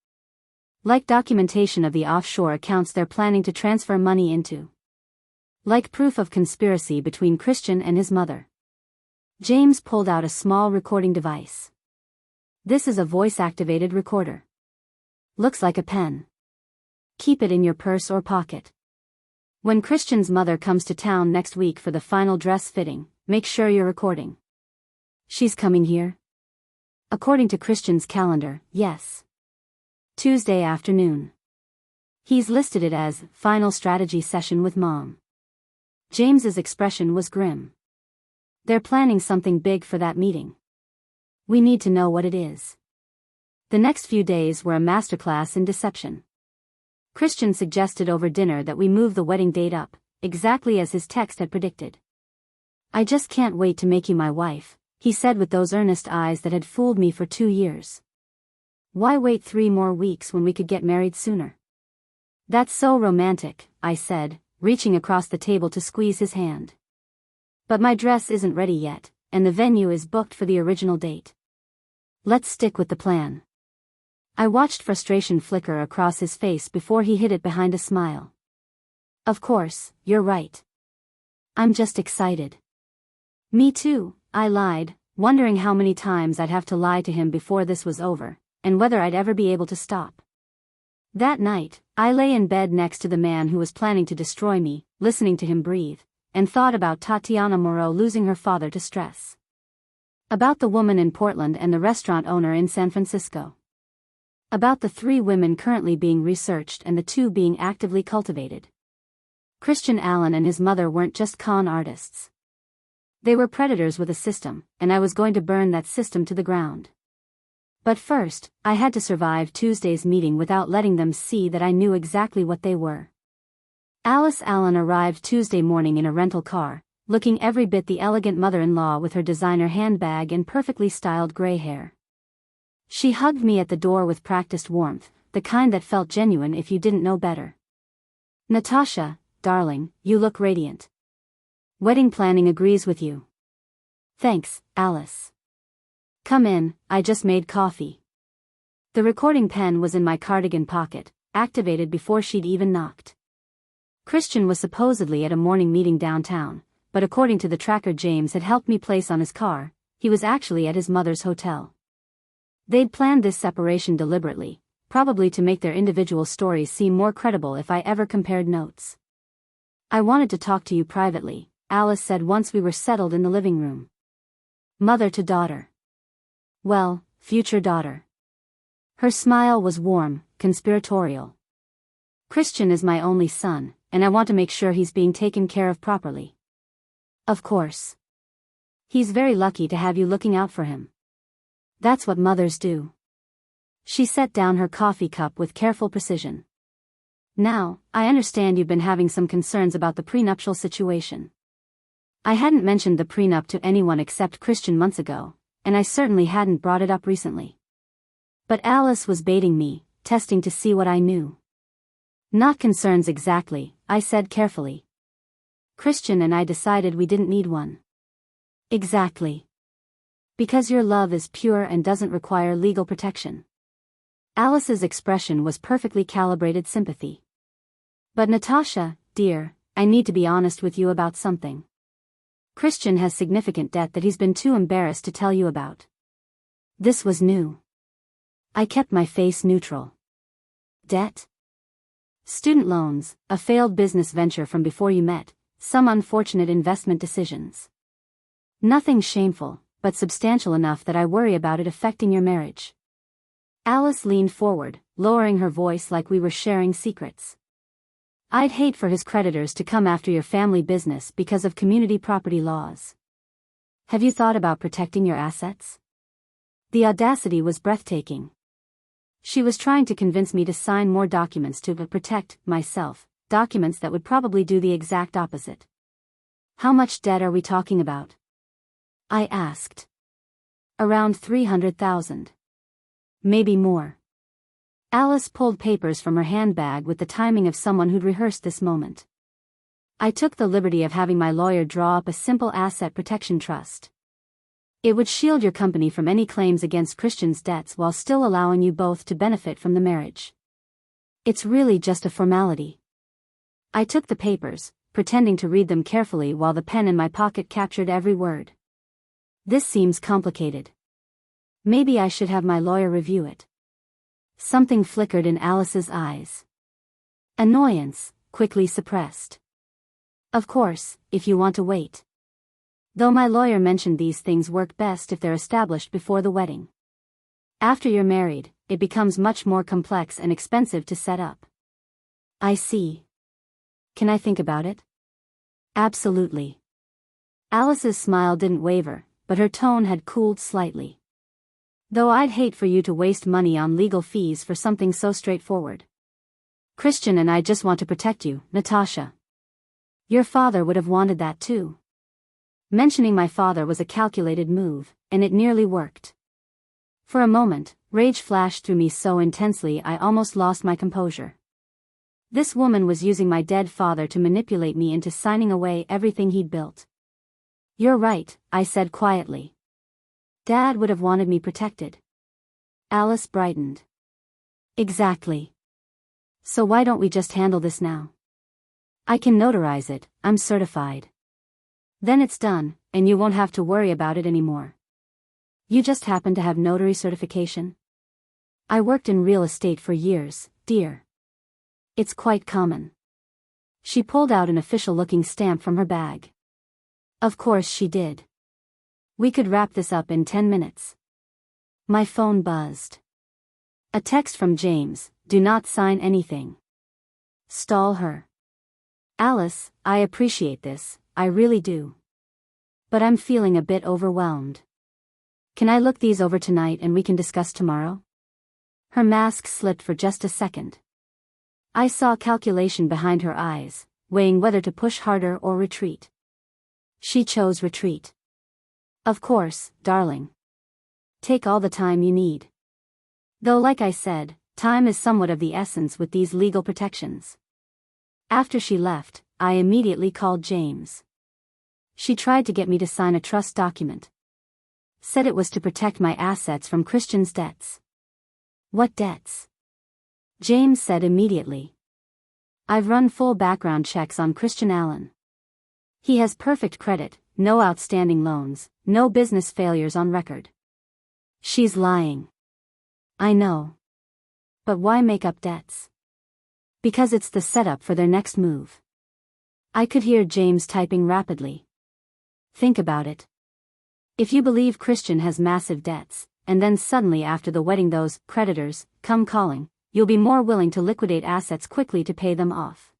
Like documentation of the offshore accounts they're planning to transfer money into. Like proof of conspiracy between Christian and his mother." James pulled out a small recording device. "This is a voice-activated recorder. Looks like a pen. Keep it in your purse or pocket. When Christian's mother comes to town next week for the final dress fitting, make sure you're recording." "She's coming here?" "According to Christian's calendar, yes. Tuesday afternoon. He's listed it as final strategy session with Mom." James's expression was grim. "They're planning something big for that meeting. We need to know what it is." The next few days were a masterclass in deception. Christian suggested over dinner that we move the wedding date up, exactly as his text had predicted. "I just can't wait to make you my wife," he said with those earnest eyes that had fooled me for 2 years. "Why wait 3 more weeks when we could get married sooner?" "That's so romantic," I said, reaching across the table to squeeze his hand. "But my dress isn't ready yet, and the venue is booked for the original date. Let's stick with the plan." I watched frustration flicker across his face before he hid it behind a smile. "Of course, you're right. I'm just excited." "Me too," I lied, wondering how many times I'd have to lie to him before this was over, and whether I'd ever be able to stop. That night, I lay in bed next to the man who was planning to destroy me, listening to him breathe, and thought about Tatiana Moreau losing her father to stress. About the woman in Portland and the restaurant owner in San Francisco. About the 3 women currently being researched and the 2 being actively cultivated. Christian Allen and his mother weren't just con artists. They were predators with a system, and I was going to burn that system to the ground. But first, I had to survive Tuesday's meeting without letting them see that I knew exactly what they were. Alice Allen arrived Tuesday morning in a rental car, looking every bit the elegant mother-in-law with her designer handbag and perfectly styled gray hair. She hugged me at the door with practiced warmth, the kind that felt genuine if you didn't know better. "Natasha, darling, you look radiant. Wedding planning agrees with you." "Thanks, Alice. Come in, I just made coffee." The recording pen was in my cardigan pocket, activated before she'd even knocked. Christian was supposedly at a morning meeting downtown, but according to the tracker James had helped me place on his car, he was actually at his mother's hotel. They'd planned this separation deliberately, probably to make their individual stories seem more credible if I ever compared notes. "I wanted to talk to you privately," Alice said once we were settled in the living room. Mother to daughter. Well, future daughter. Her smile was warm, conspiratorial. "Christian is my only son, and I want to make sure he's being taken care of properly." "Of course. He's very lucky to have you looking out for him. That's what mothers do." She set down her coffee cup with careful precision. "Now, I understand you've been having some concerns about the prenuptial situation." I hadn't mentioned the prenup to anyone except Christian months ago, and I certainly hadn't brought it up recently. But Alice was baiting me, testing to see what I knew. "Not concerns exactly," I said carefully. "Christian and I decided we didn't need one." "Exactly. Because your love is pure and doesn't require legal protection." Alice's expression was perfectly calibrated sympathy. "But Natasha, dear, I need to be honest with you about something. Christian has significant debt that he's been too embarrassed to tell you about." This was new. I kept my face neutral. "Debt?" "Student loans, a failed business venture from before you met, some unfortunate investment decisions. Nothing shameful, but substantial enough that I worry about it affecting your marriage." Alice leaned forward, lowering her voice like we were sharing secrets. "I'd hate for his creditors to come after your family business because of community property laws. Have you thought about protecting your assets?" The audacity was breathtaking. She was trying to convince me to sign more documents to protect myself, documents that would probably do the exact opposite. "How much debt are we talking about?" I asked. "Around 300,000. Maybe more." Alice pulled papers from her handbag with the timing of someone who'd rehearsed this moment. I took the liberty of having my lawyer draw up a simple asset protection trust. It would shield your company from any claims against Christian's debts while still allowing you both to benefit from the marriage. It's really just a formality. I took the papers, pretending to read them carefully while the pen in my pocket captured every word. "This seems complicated. Maybe I should have my lawyer review it." Something flickered in Alice's eyes. Annoyance, quickly suppressed. "Of course, if you want to wait. Though my lawyer mentioned these things work best if they're established before the wedding. After you're married, it becomes much more complex and expensive to set up." "I see. Can I think about it?" "Absolutely." Alice's smile didn't waver, but her tone had cooled slightly. "Though I'd hate for you to waste money on legal fees for something so straightforward. Christian and I just want to protect you, Natasha. Your father would have wanted that too." Mentioning my father was a calculated move, and it nearly worked. For a moment, rage flashed through me so intensely I almost lost my composure. This woman was using my dead father to manipulate me into signing away everything he'd built. "You're right," I said quietly. "Dad would have wanted me protected." Alice brightened. "Exactly. So why don't we just handle this now? I can notarize it, I'm certified. Then it's done, and you won't have to worry about it anymore." "You just happen to have notary certification?" "I worked in real estate for years, dear. It's quite common." She pulled out an official-looking stamp from her bag. Of course she did. "We could wrap this up in 10 minutes. My phone buzzed. A text from James: "Do not sign anything. Stall her." "Alice, I appreciate this, I really do. But I'm feeling a bit overwhelmed. Can I look these over tonight and we can discuss tomorrow? Her mask slipped for just a second. I saw calculation behind her eyes, weighing whether to push harder or retreat. She chose retreat. Of course, darling. Take all the time you need. Though like I said, time is somewhat of the essence with these legal protections. After she left, I immediately called James. She tried to get me to sign a trust document. Said it was to protect my assets from Christian's debts. What debts? James said immediately. I've run full background checks on Christian Allen. He has perfect credit, no outstanding loans, no business failures on record. She's lying. I know. But why make up debts? Because it's the setup for their next move. I could hear James typing rapidly. Think about it. If you believe Christian has massive debts, and then suddenly after the wedding those creditors come calling, you'll be more willing to liquidate assets quickly to pay them off.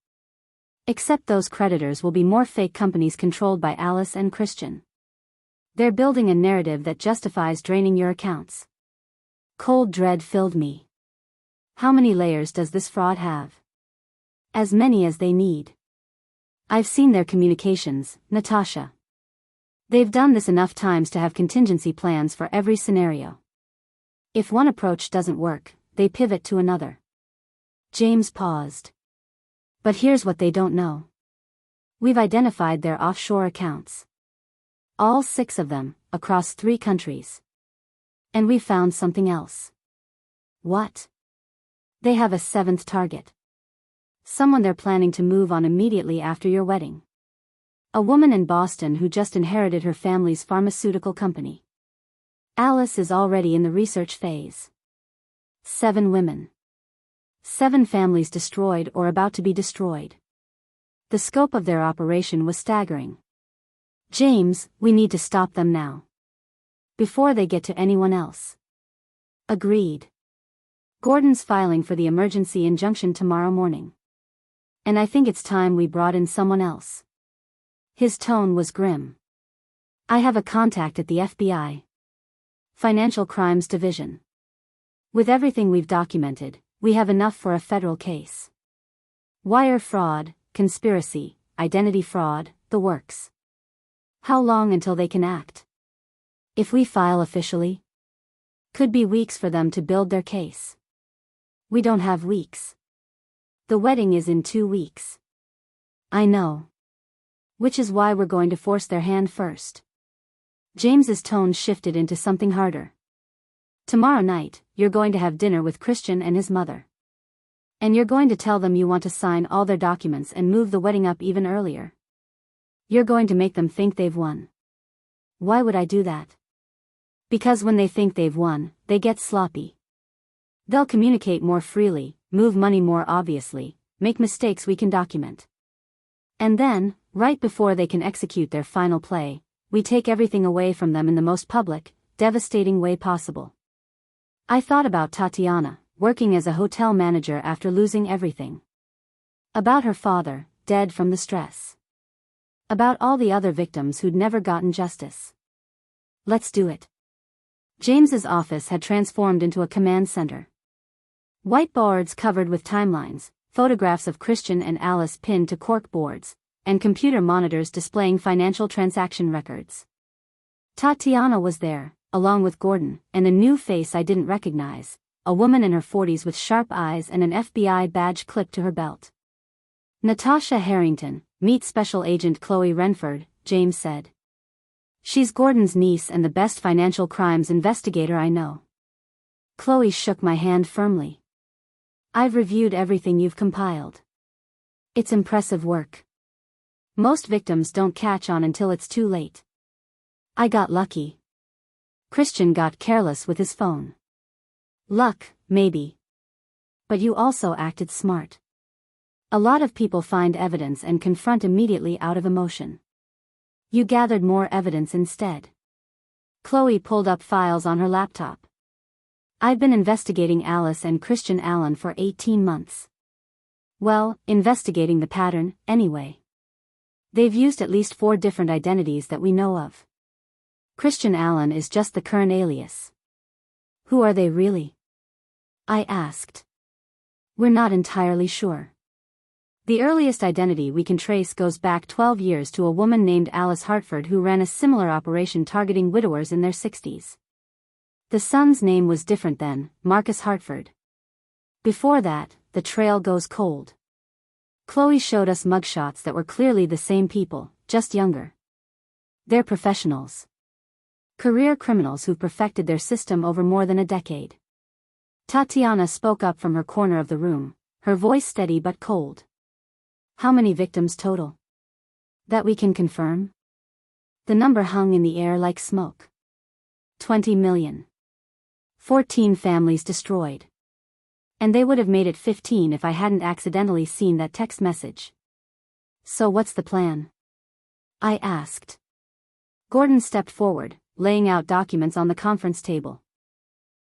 Except those creditors will be more fake companies controlled by Alice and Christian. They're building a narrative that justifies draining your accounts. Cold dread filled me. How many layers does this fraud have? As many as they need. I've seen their communications, Natasha. They've done this enough times to have contingency plans for every scenario. If one approach doesn't work, they pivot to another. James paused. But here's what they don't know. We've identified their offshore accounts. All 6 of them, across 3 countries. And we found something else. What? They have a 7th target. Someone they're planning to move on immediately after your wedding. A woman in Boston who just inherited her family's pharmaceutical company. Alice is already in the research phase. 7 women. 7 families destroyed or about to be destroyed. The scope of their operation was staggering. James, we need to stop them now. Before they get to anyone else. Agreed. Gordon's filing for the emergency injunction tomorrow morning. And I think it's time we brought in someone else. His tone was grim. I have a contact at the FBI. Financial Crimes Division. With everything we've documented, we have enough for a federal case. Wire fraud, conspiracy, identity fraud, the works. How long until they can act? If we file officially? Could be weeks for them to build their case. We don't have weeks. The wedding is in 2 weeks. I know. Which is why we're going to force their hand first. James's tone shifted into something harder. Tomorrow night, you're going to have dinner with Christian and his mother. And you're going to tell them you want to sign all their documents and move the wedding up even earlier. You're going to make them think they've won. Why would I do that? Because when they think they've won, they get sloppy. They'll communicate more freely, move money more obviously, make mistakes we can document. And then, right before they can execute their final play, we take everything away from them in the most public, devastating way possible. I thought about Tatiana, working as a hotel manager after losing everything. About her father, dead from the stress. About all the other victims who'd never gotten justice. Let's do it. James's office had transformed into a command center. Whiteboards covered with timelines, photographs of Christian and Alice pinned to cork boards, and computer monitors displaying financial transaction records. Tatiana was there, along with Gordon, and a new face I didn't recognize, a woman in her 40s with sharp eyes and an FBI badge clipped to her belt. Natasha Harrington, meet Special Agent Chloe Renford, James said. She's Gordon's niece and the best financial crimes investigator I know. Chloe shook my hand firmly. I've reviewed everything you've compiled. It's impressive work. Most victims don't catch on until it's too late. I got lucky. Christian got careless with his phone. Luck, maybe. But you also acted smart. A lot of people find evidence and confront immediately out of emotion. You gathered more evidence instead. Chloe pulled up files on her laptop. I've been investigating Alice and Christian Allen for 18 months. Well, investigating the pattern, anyway. They've used at least 4 different identities that we know of. Christian Allen is just the current alias. Who are they really? I asked. We're not entirely sure. The earliest identity we can trace goes back 12 years to a woman named Alice Hartford who ran a similar operation targeting widowers in their 60s. The son's name was different then, Marcus Hartford. Before that, the trail goes cold. Chloe showed us mugshots that were clearly the same people, just younger. They're professionals. Career criminals who've perfected their system over more than a decade. Tatiana spoke up from her corner of the room, her voice steady but cold. How many victims total? That we can confirm? The number hung in the air like smoke. 20 million. 14 families destroyed. And they would have made it 15 if I hadn't accidentally seen that text message. So what's the plan? I asked. Gordon stepped forward, laying out documents on the conference table.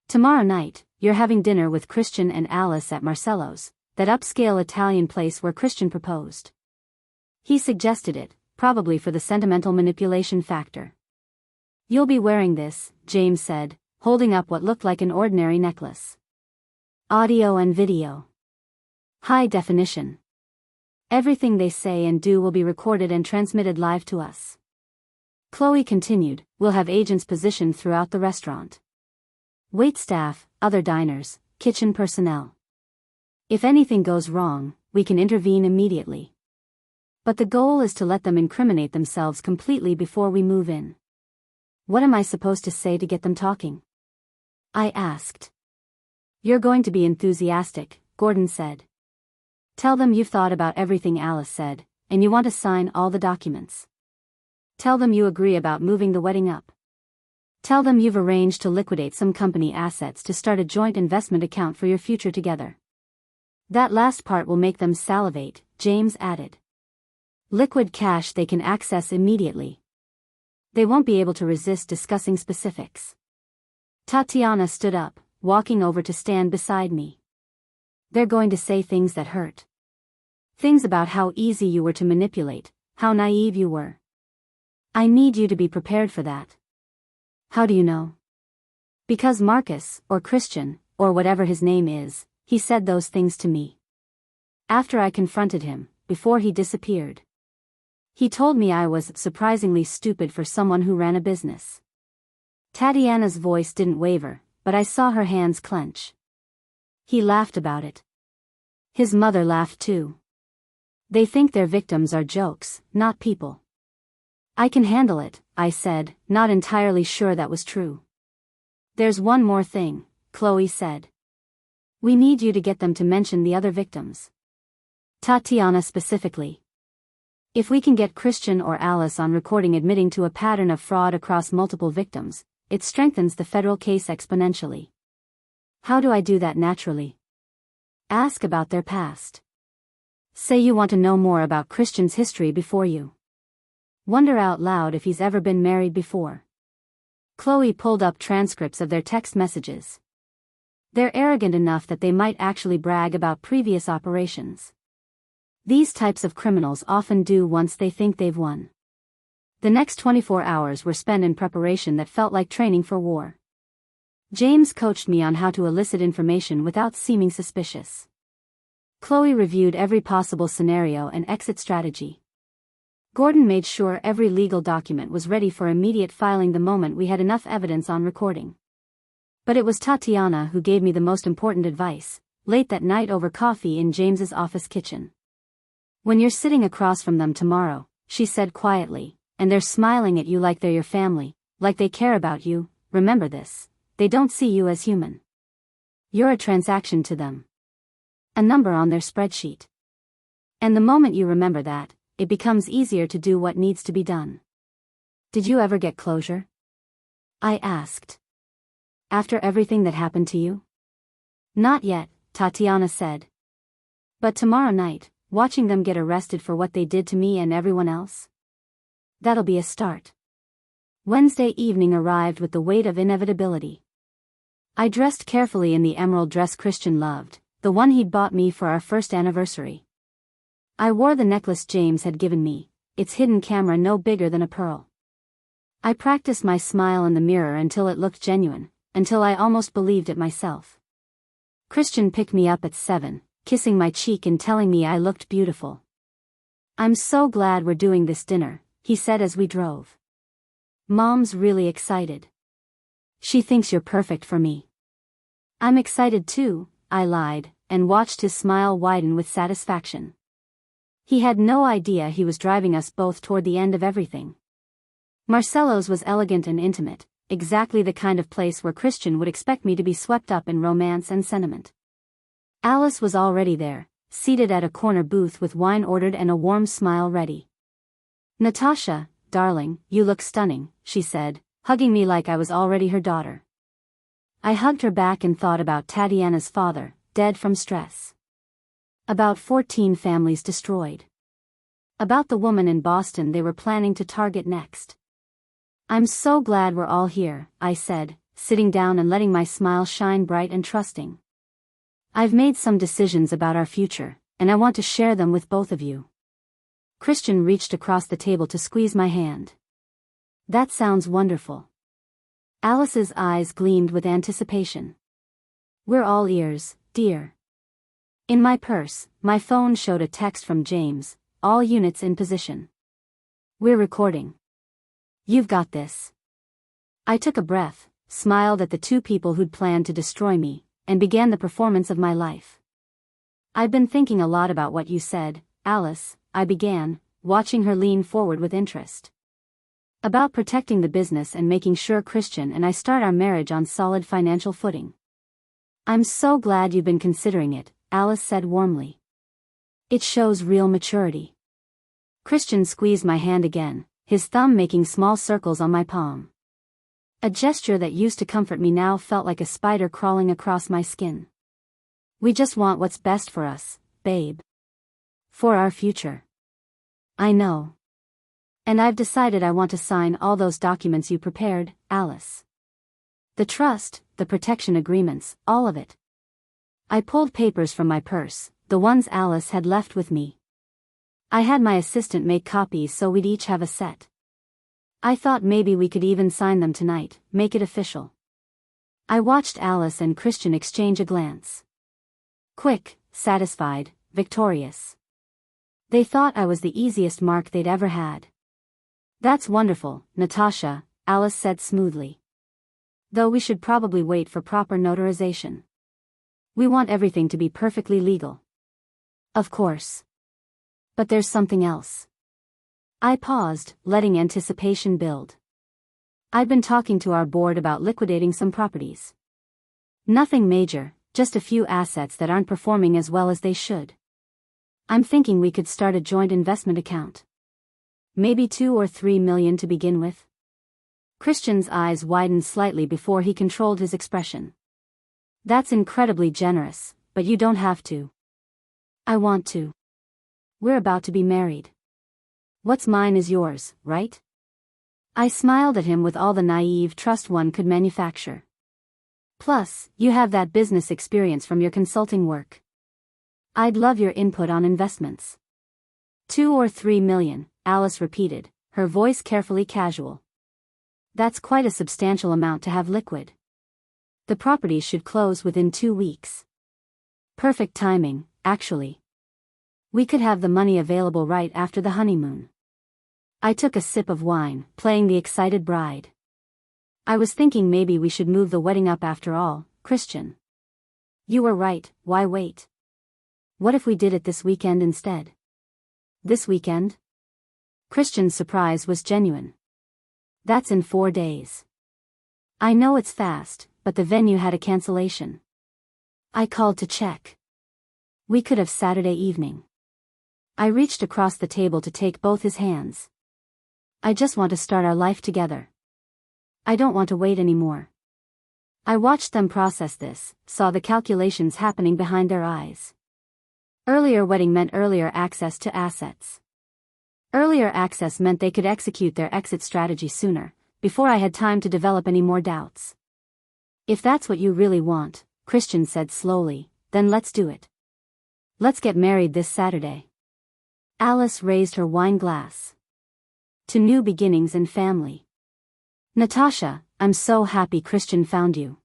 Tomorrow night, you're having dinner with Christian and Alice at Marcello's, that upscale Italian place where Christian proposed. He suggested it, probably for the sentimental manipulation factor. You'll be wearing this, James said, holding up what looked like an ordinary necklace. Audio and video. High definition. Everything they say and do will be recorded and transmitted live to us. Chloe continued, we'll have agents positioned throughout the restaurant. Waitstaff, other diners, kitchen personnel. If anything goes wrong, we can intervene immediately. But the goal is to let them incriminate themselves completely before we move in. What am I supposed to say to get them talking? I asked. You're going to be enthusiastic, Gordon said. Tell them you've thought about everything Alice said, and you want to sign all the documents. Tell them you agree about moving the wedding up. Tell them you've arranged to liquidate some company assets to start a joint investment account for your future together. That last part will make them salivate, James added. Liquid cash they can access immediately. They won't be able to resist discussing specifics. Tatiana stood up, walking over to stand beside me. They're going to say things that hurt. Things about how easy you were to manipulate, how naive you were. I need you to be prepared for that. How do you know? Because Marcus, or Christian, or whatever his name is, he said those things to me. After I confronted him, before he disappeared. He told me I was surprisingly stupid for someone who ran a business. Tatiana's voice didn't waver, but I saw her hands clench. He laughed about it. His mother laughed too. They think their victims are jokes, not people. I can handle it, I said, not entirely sure that was true. There's one more thing, Chloe said. We need you to get them to mention the other victims. Tatiana specifically. If we can get Christian or Alice on recording admitting to a pattern of fraud across multiple victims, it strengthens the federal case exponentially. How do I do that naturally? Ask about their past. Say you want to know more about Christian's history before you. Wonder out loud if he's ever been married before. Chloe pulled up transcripts of their text messages. They're arrogant enough that they might actually brag about previous operations. These types of criminals often do once they think they've won. The next 24 hours were spent in preparation that felt like training for war. James coached me on how to elicit information without seeming suspicious. Chloe reviewed every possible scenario and exit strategy. Gordon made sure every legal document was ready for immediate filing the moment we had enough evidence on recording. But it was Tatiana who gave me the most important advice, late that night over coffee in James's office kitchen. When you're sitting across from them tomorrow, she said quietly, and they're smiling at you like they're your family, like they care about you, remember this, they don't see you as human. You're a transaction to them. A number on their spreadsheet. And the moment you remember that, it becomes easier to do what needs to be done. Did you ever get closure? I asked. After everything that happened to you? Not yet, Tatiana said. But tomorrow night, watching them get arrested for what they did to me and everyone else? That'll be a start. Wednesday evening arrived with the weight of inevitability. I dressed carefully in the emerald dress Christian loved, the one he'd bought me for our first anniversary. I wore the necklace James had given me, its hidden camera no bigger than a pearl. I practiced my smile in the mirror until it looked genuine, until I almost believed it myself. Christian picked me up at 7, kissing my cheek and telling me I looked beautiful. "I'm so glad we're doing this dinner," he said as we drove. "Mom's really excited. She thinks you're perfect for me." "I'm excited too," I lied, and watched his smile widen with satisfaction. He had no idea he was driving us both toward the end of everything. Marcello's was elegant and intimate, exactly the kind of place where Christian would expect me to be swept up in romance and sentiment. Alice was already there, seated at a corner booth with wine ordered and a warm smile ready. "Natasha, darling, you look stunning," she said, hugging me like I was already her daughter. I hugged her back and thought about Tatiana's father, dead from stress. About 14 families destroyed. About the woman in Boston they were planning to target next. "I'm so glad we're all here," I said, sitting down and letting my smile shine bright and trusting. "I've made some decisions about our future, and I want to share them with both of you." Christian reached across the table to squeeze my hand. "That sounds wonderful." Alice's eyes gleamed with anticipation. "We're all ears, dear." In my purse, my phone showed a text from James, "All units in position. We're recording. You've got this." I took a breath, smiled at the two people who'd planned to destroy me, and began the performance of my life. "I've been thinking a lot about what you said, Alice," I began, watching her lean forward with interest. "About protecting the business and making sure Christian and I start our marriage on solid financial footing." "I'm so glad you've been considering it," Alice said warmly. "It shows real maturity." Christian squeezed my hand again, his thumb making small circles on my palm. A gesture that used to comfort me now felt like a spider crawling across my skin. "We just want what's best for us, babe. For our future." "I know. And I've decided I want to sign all those documents you prepared, Alice. The trust, the protection agreements, all of it." I pulled papers from my purse, the ones Alice had left with me. I had my assistant make copies so we'd each have a set. I thought maybe we could even sign them tonight, make it official. I watched Alice and Christian exchange a glance. Quick, satisfied, victorious. They thought I was the easiest mark they'd ever had. "That's wonderful, Natasha," Alice said smoothly. "Though we should probably wait for proper notarization. We want everything to be perfectly legal." "Of course. But there's something else." I paused, letting anticipation build. "I've been talking to our board about liquidating some properties. Nothing major, just a few assets that aren't performing as well as they should. I'm thinking we could start a joint investment account. Maybe 2 or 3 million to begin with." Christian's eyes widened slightly before he controlled his expression. "That's incredibly generous, but you don't have to." "I want to. We're about to be married. What's mine is yours, right?" I smiled at him with all the naive trust one could manufacture. "Plus, you have that business experience from your consulting work. I'd love your input on investments." 2 or 3 million, Alice repeated, her voice carefully casual. "That's quite a substantial amount to have liquid. The property should close within 2 weeks. Perfect timing, actually. We could have the money available right after the honeymoon." I took a sip of wine, playing the excited bride. "I was thinking maybe we should move the wedding up after all, Christian." "You were right, why wait? What if we did it this weekend instead?" "This weekend?" Christian's surprise was genuine. "That's in 4 days. I know it's fast, but the venue had a cancellation." I called to check. "We could have Saturday evening." I reached across the table to take both his hands. "I just want to start our life together. I don't want to wait anymore." I watched them process this, saw the calculations happening behind their eyes. Earlier wedding meant earlier access to assets. Earlier access meant they could execute their exit strategy sooner, before I had time to develop any more doubts. "If that's what you really want," Christian said slowly, "then let's do it. Let's get married this Saturday." Alice raised her wine glass. "To new beginnings and family." Natasha, I'm so happy Christian found you.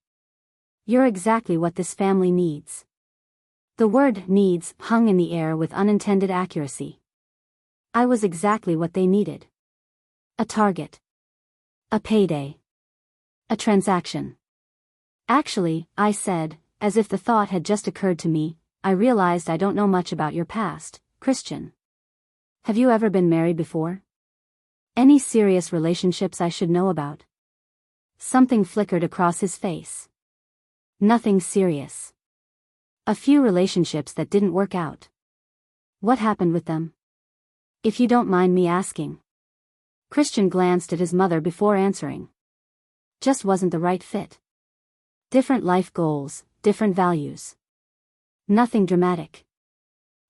You're exactly what this family needs. The word needs hung in the air with unintended accuracy. I was exactly what they needed. A target. A payday. A transaction. Actually, I said, as if the thought had just occurred to me, I realized I don't know much about your past, Christian. Have you ever been married before? Any serious relationships I should know about? Something flickered across his face. Nothing serious. A few relationships that didn't work out. What happened with them? If you don't mind me asking. Christian glanced at his mother before answering. Just wasn't the right fit. Different life goals, different values. Nothing dramatic.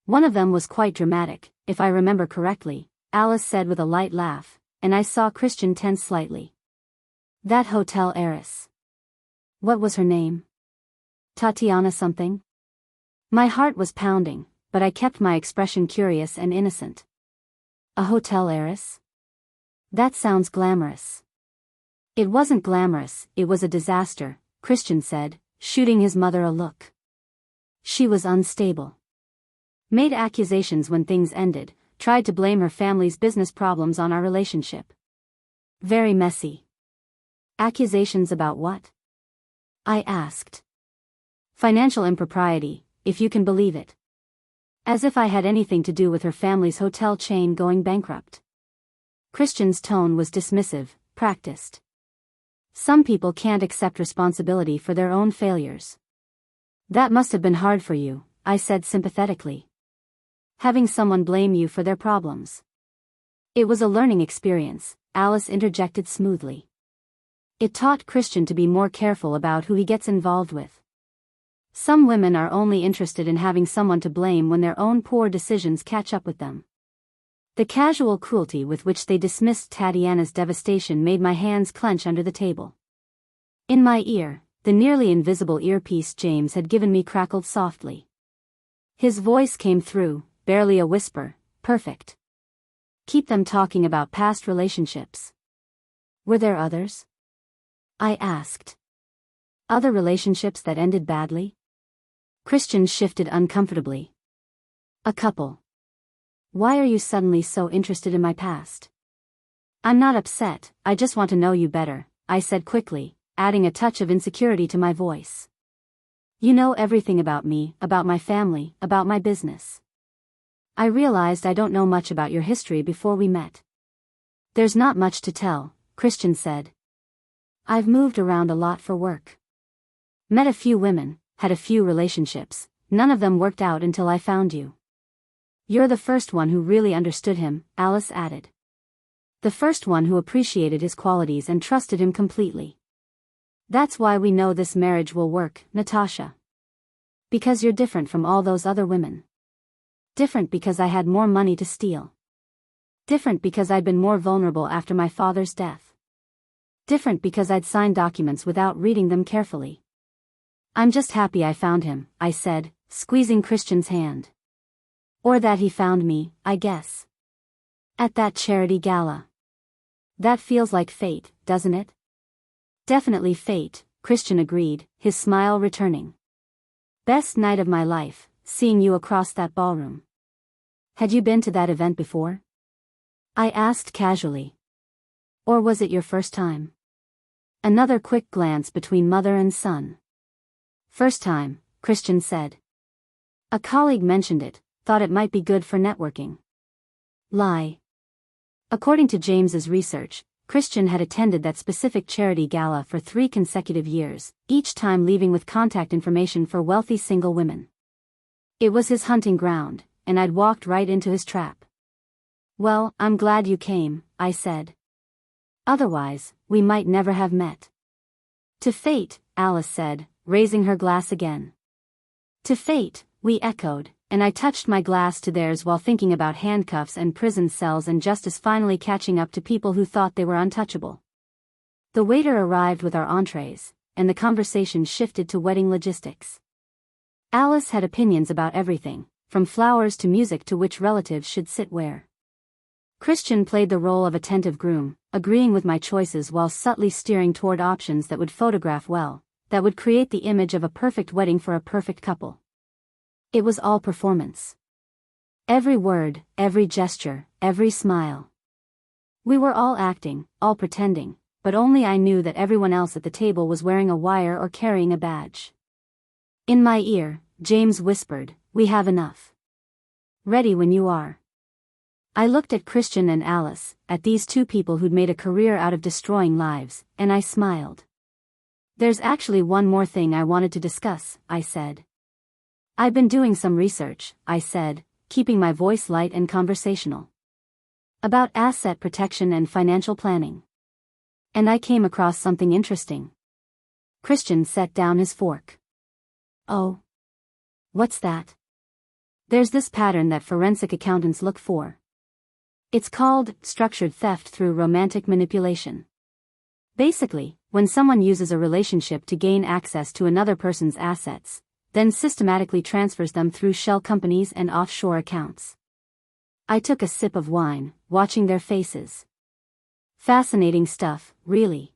One of them was quite dramatic, if I remember correctly, Alice said with a light laugh, and I saw Christian tense slightly. That hotel heiress. What was her name? Tatiana something? My heart was pounding, but I kept my expression curious and innocent. A hotel heiress? That sounds glamorous. It wasn't glamorous, it was a disaster, Christian said, shooting his mother a look. She was unstable. Made accusations when things ended, tried to blame her family's business problems on our relationship. Very messy. Accusations about what? I asked. Financial impropriety, if you can believe it. As if I had anything to do with her family's hotel chain going bankrupt. Christian's tone was dismissive, practiced. Some people can't accept responsibility for their own failures. That must have been hard for you, I said sympathetically. Having someone blame you for their problems. It was a learning experience, Alice interjected smoothly. It taught Christian to be more careful about who he gets involved with. Some women are only interested in having someone to blame when their own poor decisions catch up with them. The casual cruelty with which they dismissed Tatiana's devastation made my hands clench under the table. In my ear, the nearly invisible earpiece James had given me crackled softly. His voice came through, barely a whisper, perfect. Keep them talking about past relationships. Were there others? I asked. Other relationships that ended badly? Christian shifted uncomfortably. A couple. Why are you suddenly so interested in my past? I'm not upset, I just want to know you better, I said quickly, adding a touch of insecurity to my voice. You know everything about me, about my family, about my business. I realized I don't know much about your history before we met. There's not much to tell, Christian said. I've moved around a lot for work. Met a few women, had a few relationships, none of them worked out until I found you. You're the first one who really understood him, Alice added. The first one who appreciated his qualities and trusted him completely. That's why we know this marriage will work, Natasha. Because you're different from all those other women. Different because I had more money to steal. Different because I'd been more vulnerable after my father's death. Different because I'd signed documents without reading them carefully. I'm just happy I found him, I said, squeezing Christian's hand. Or that he found me, I guess. At that charity gala. That feels like fate, doesn't it? Definitely fate, Christian agreed, his smile returning. Best night of my life, seeing you across that ballroom. Had you been to that event before? I asked casually. Or was it your first time? Another quick glance between mother and son. First time, Christian said. A colleague mentioned it, thought it might be good for networking. Lie. According to James's research, Christian had attended that specific charity gala for 3 consecutive years, each time leaving with contact information for wealthy single women. It was his hunting ground, and I'd walked right into his trap. Well, I'm glad you came, I said. Otherwise, we might never have met. To fate, Alice said, raising her glass again. To fate, we echoed, and I touched my glass to theirs while thinking about handcuffs and prison cells and justice finally catching up to people who thought they were untouchable. The waiter arrived with our entrees, and the conversation shifted to wedding logistics. Alice had opinions about everything, from flowers to music to which relatives should sit where. Christian played the role of attentive groom, agreeing with my choices while subtly steering toward options that would photograph well, that would create the image of a perfect wedding for a perfect couple. It was all performance. Every word, every gesture, every smile. We were all acting, all pretending, but only I knew that everyone else at the table was wearing a wire or carrying a badge. In my ear, James whispered, "We have enough. Ready when you are." I looked at Christian and Alice, at these two people who'd made a career out of destroying lives, and I smiled. "There's actually one more thing I wanted to discuss," I said. "I've been doing some research," I said, keeping my voice light and conversational. "About asset protection and financial planning. And I came across something interesting." Christian set down his fork. "Oh? What's that?" "There's this pattern that forensic accountants look for. It's called structured theft through romantic manipulation. Basically, when someone uses a relationship to gain access to another person's assets, then systematically transfers them through shell companies and offshore accounts." I took a sip of wine, watching their faces. Fascinating stuff, really.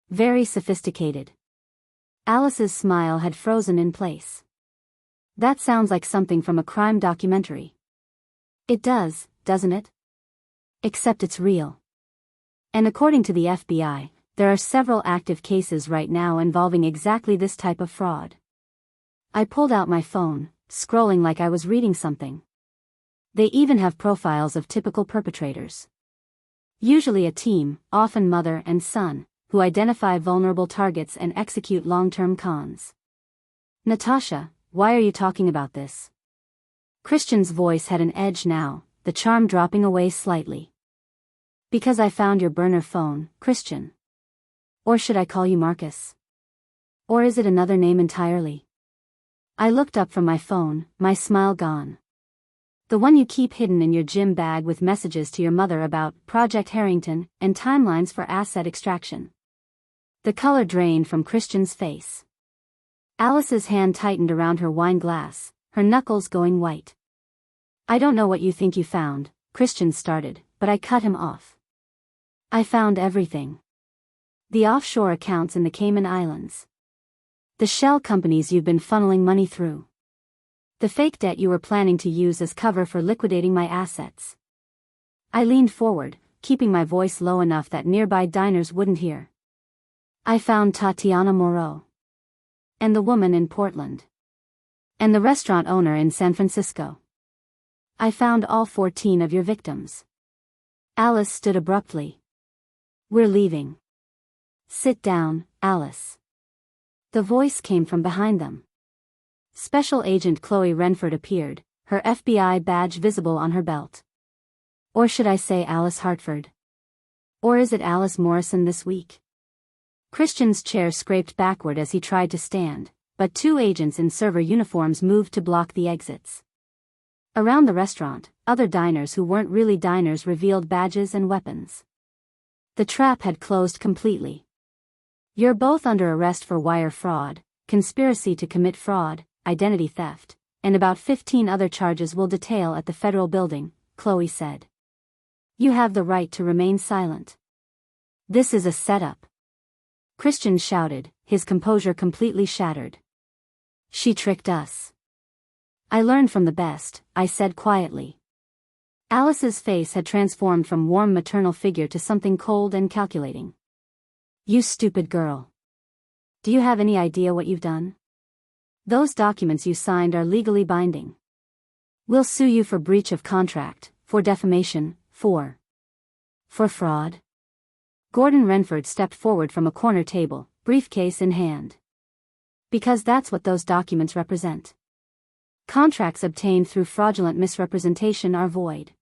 Very sophisticated. Alice's smile had frozen in place. "That sounds like something from a crime documentary." "It does, doesn't it? Except it's real. And according to the FBI, there are several active cases right now involving exactly this type of fraud." I pulled out my phone, scrolling like I was reading something. They even have profiles of typical perpetrators. Usually a team, often mother and son, who identify vulnerable targets and execute long-term cons. "Natasha, why are you talking about this?" Christian's voice had an edge now, the charm dropping away slightly. "Because I found your burner phone, Christian. Or should I call you Marcus? Or is it another name entirely?" I looked up from my phone, my smile gone. "The one you keep hidden in your gym bag with messages to your mother about Project Harrington and timelines for asset extraction." The color drained from Christian's face. Alice's hand tightened around her wine glass, her knuckles going white. "I don't know what you think you found," Christian started, but I cut him off. "I found everything. The offshore accounts in the Cayman Islands. The shell companies you've been funneling money through. The fake debt you were planning to use as cover for liquidating my assets." I leaned forward, keeping my voice low enough that nearby diners wouldn't hear. "I found Tatiana Moreau. And the woman in Portland. And the restaurant owner in San Francisco. I found all 14 of your victims." Alice stood abruptly. "We're leaving." "Sit down, Alice." The voice came from behind them. Special Agent Chloe Renford appeared, her FBI badge visible on her belt. Or should I say Alice Hartford? Or is it Alice Morrison this week? Christian's chair scraped backward as he tried to stand, but two agents in server uniforms moved to block the exits. Around the restaurant, other diners who weren't really diners revealed badges and weapons. The trap had closed completely. "You're both under arrest for wire fraud, conspiracy to commit fraud, identity theft, and about 15 other charges we'll detail at the federal building," Chloe said. "You have the right to remain silent. This is a setup." Christian shouted, his composure completely shattered. "She tricked us." "I learned from the best," I said quietly. Alice's face had transformed from warm maternal figure to something cold and calculating. "You stupid girl. Do you have any idea what you've done? Those documents you signed are legally binding. We'll sue you for breach of contract, for defamation, for fraud." Gordon Renford stepped forward from a corner table, briefcase in hand. "Because that's what those documents represent. Contracts obtained through fraudulent misrepresentation are void.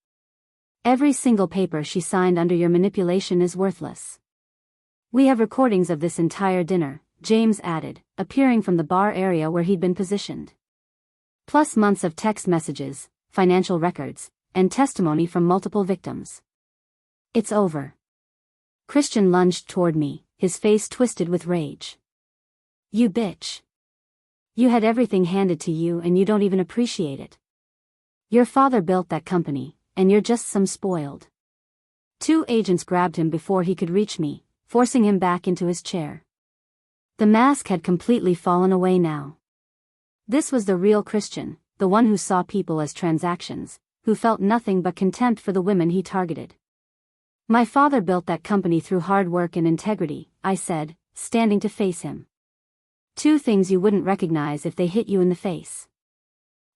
Every single paper she signed under your manipulation is worthless. We have recordings of this entire dinner," James added, appearing from the bar area where he'd been positioned. "Plus months of text messages, financial records, and testimony from multiple victims. It's over." Christian lunged toward me, his face twisted with rage. "You bitch. You had everything handed to you and you don't even appreciate it. Your father built that company, and you're just some spoiled Two agents grabbed him before he could reach me, forcing him back into his chair. The mask had completely fallen away now. This was the real Christian, the one who saw people as transactions, who felt nothing but contempt for the women he targeted. My father built that company through hard work and integrity, I said, standing to face him. Two things you wouldn't recognize if they hit you in the face.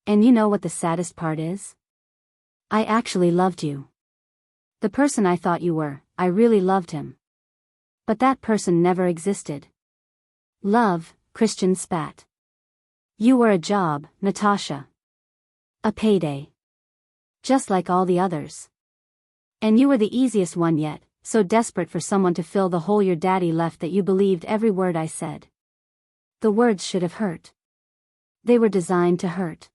And you know what the saddest part is? I actually loved you. The person I thought you were, I really loved him. But that person never existed. Love, Christian spat. You were a job, Natasha. A payday. Just like all the others. And you were the easiest one yet, so desperate for someone to fill the hole your daddy left that you believed every word I said. The words should have hurt. They were designed to hurt.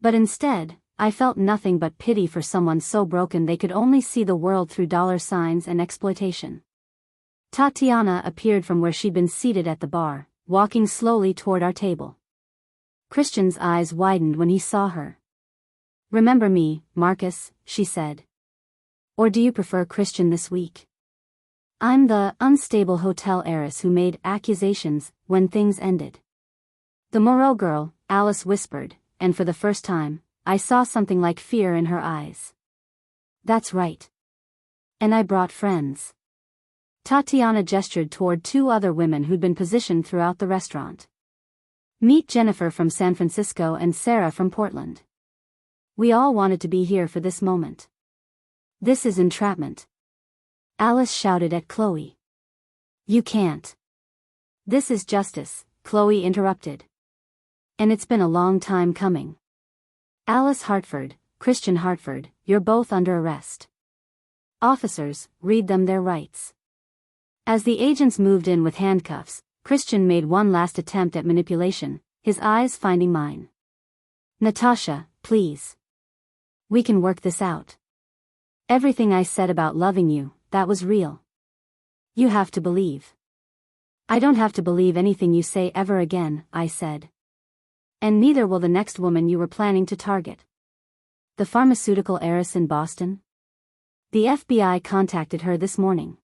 But instead, I felt nothing but pity for someone so broken they could only see the world through dollar signs and exploitation. Tatiana appeared from where she'd been seated at the bar, walking slowly toward our table. Christian's eyes widened when he saw her. Remember me, Marcus, she said. Or do you prefer Christian this week? I'm the unstable hotel heiress who made accusations when things ended. The Moreau girl, Alice whispered, and for the first time, I saw something like fear in her eyes. That's right. And I brought friends. Tatiana gestured toward two other women who'd been positioned throughout the restaurant. Meet Jennifer from San Francisco and Sarah from Portland. We all wanted to be here for this moment. This is entrapment. Alice shouted at Chloe. You can't. This is justice, Chloe interrupted. And it's been a long time coming. Alice Hartford, Christian Hartford, you're both under arrest. Officers, read them their rights. As the agents moved in with handcuffs, Christian made one last attempt at manipulation, his eyes finding mine. Natasha, please. We can work this out. Everything I said about loving you, that was real. You have to believe. I don't have to believe anything you say ever again, I said. And neither will the next woman you were planning to target. The pharmaceutical heiress in Boston? The FBI contacted her this morning.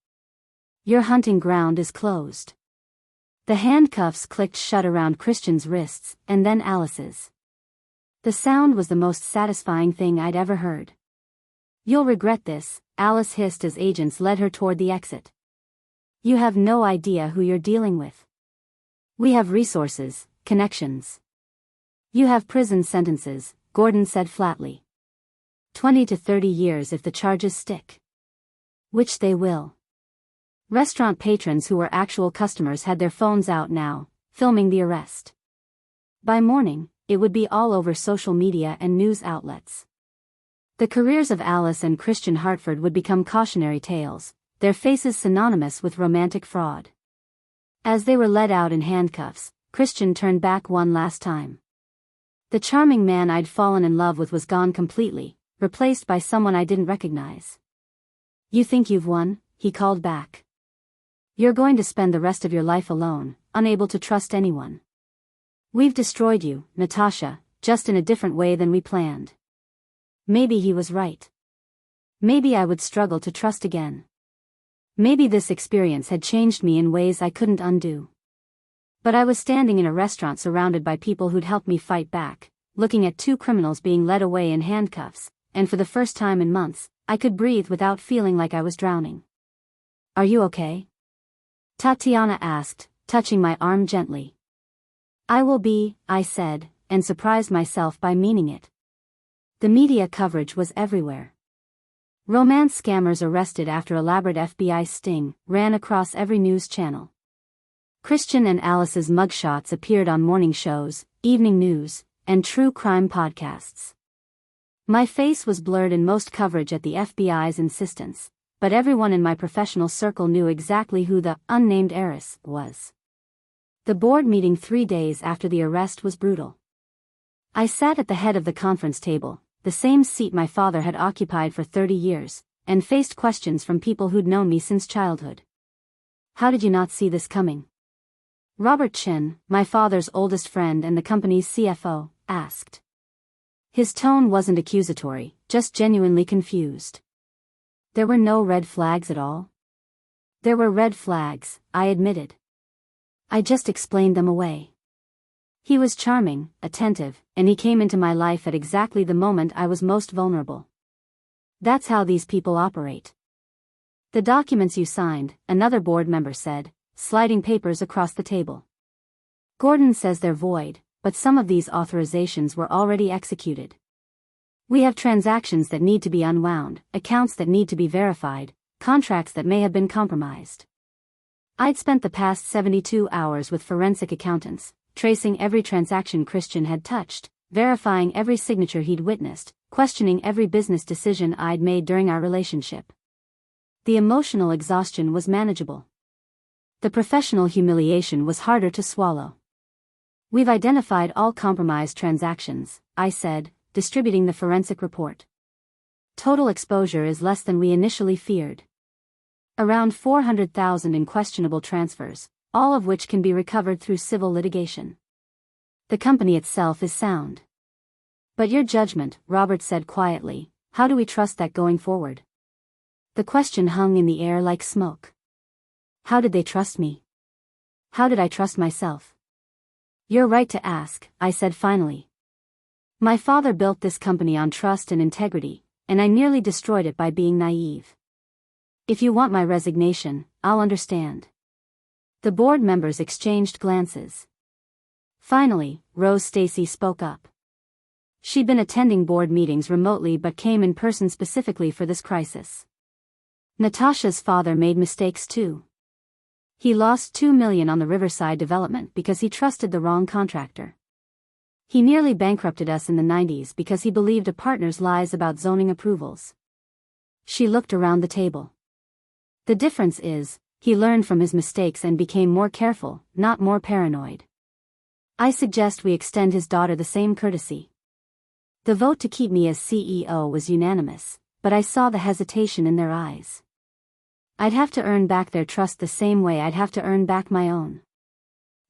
Your hunting ground is closed. The handcuffs clicked shut around Christian's wrists, and then Alice's. The sound was the most satisfying thing I'd ever heard. You'll regret this, Alice hissed as agents led her toward the exit. You have no idea who you're dealing with. We have resources, connections. You have prison sentences, Gordon said flatly. 20 to 30 years if the charges stick. Which they will. Restaurant patrons who were actual customers had their phones out now, filming the arrest. By morning, it would be all over social media and news outlets. The careers of Alice and Christian Hartford would become cautionary tales, their faces synonymous with romantic fraud. As they were led out in handcuffs, Christian turned back one last time. The charming man I'd fallen in love with was gone completely, replaced by someone I didn't recognize. You think you've won? He called back. You're going to spend the rest of your life alone, unable to trust anyone. We've destroyed you, Natasha, just in a different way than we planned. Maybe he was right. Maybe I would struggle to trust again. Maybe this experience had changed me in ways I couldn't undo. But I was standing in a restaurant surrounded by people who'd helped me fight back, looking at two criminals being led away in handcuffs, and for the first time in months, I could breathe without feeling like I was drowning. Are you okay? Tatiana asked, touching my arm gently. I will be, I said, and surprised myself by meaning it. The media coverage was everywhere. Romance scammers arrested after elaborate FBI sting ran across every news channel. Christian and Alice's mugshots appeared on morning shows, evening news, and true crime podcasts. My face was blurred in most coverage at the FBI's insistence, but everyone in my professional circle knew exactly who the unnamed heiress was. The board meeting 3 days after the arrest was brutal. I sat at the head of the conference table, the same seat my father had occupied for 30 years, and faced questions from people who'd known me since childhood. How did you not see this coming? Robert Chin, my father's oldest friend and the company's CFO, asked. His tone wasn't accusatory, just genuinely confused. There were no red flags at all. There were red flags, I admitted. I just explained them away. He was charming, attentive, and he came into my life at exactly the moment I was most vulnerable. That's how these people operate. The documents you signed, another board member said, sliding papers across the table. Gordon says they're void, but some of these authorizations were already executed. We have transactions that need to be unwound, accounts that need to be verified, contracts that may have been compromised. I'd spent the past 72 hours with forensic accountants, tracing every transaction Christian had touched, verifying every signature he'd witnessed, questioning every business decision I'd made during our relationship. The emotional exhaustion was manageable. The professional humiliation was harder to swallow. We've identified all compromised transactions, I said, distributing the forensic report. Total exposure is less than we initially feared. Around 400,000 in questionable transfers, all of which can be recovered through civil litigation. The company itself is sound. But your judgment, Robert said quietly, how do we trust that going forward? The question hung in the air like smoke. How did they trust me? How did I trust myself? You're right to ask, I said finally. My father built this company on trust and integrity, and I nearly destroyed it by being naive. If you want my resignation, I'll understand. The board members exchanged glances. Finally, Rose Stacy spoke up. She'd been attending board meetings remotely but came in person specifically for this crisis. Natasha's father made mistakes too. He lost $2 million on the Riverside development because he trusted the wrong contractor. He nearly bankrupted us in the 90s because he believed a partner's lies about zoning approvals. She looked around the table. The difference is, he learned from his mistakes and became more careful, not more paranoid. I suggest we extend his daughter the same courtesy. The vote to keep me as CEO was unanimous, but I saw the hesitation in their eyes. I'd have to earn back their trust the same way I'd have to earn back my own.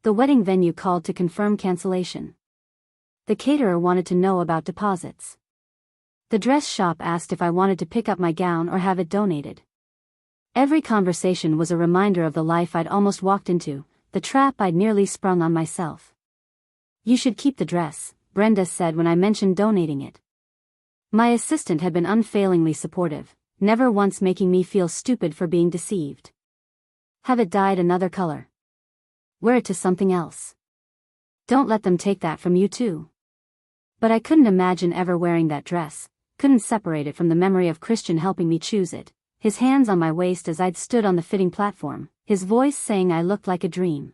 The wedding venue called to confirm cancellation. The caterer wanted to know about deposits. The dress shop asked if I wanted to pick up my gown or have it donated. Every conversation was a reminder of the life I'd almost walked into, the trap I'd nearly sprung on myself. You should keep the dress, Brenda said when I mentioned donating it. My assistant had been unfailingly supportive, never once making me feel stupid for being deceived. Have it dyed another color. Wear it to something else. Don't let them take that from you too. But I couldn't imagine ever wearing that dress, couldn't separate it from the memory of Christian helping me choose it, his hands on my waist as I'd stood on the fitting platform, his voice saying I looked like a dream.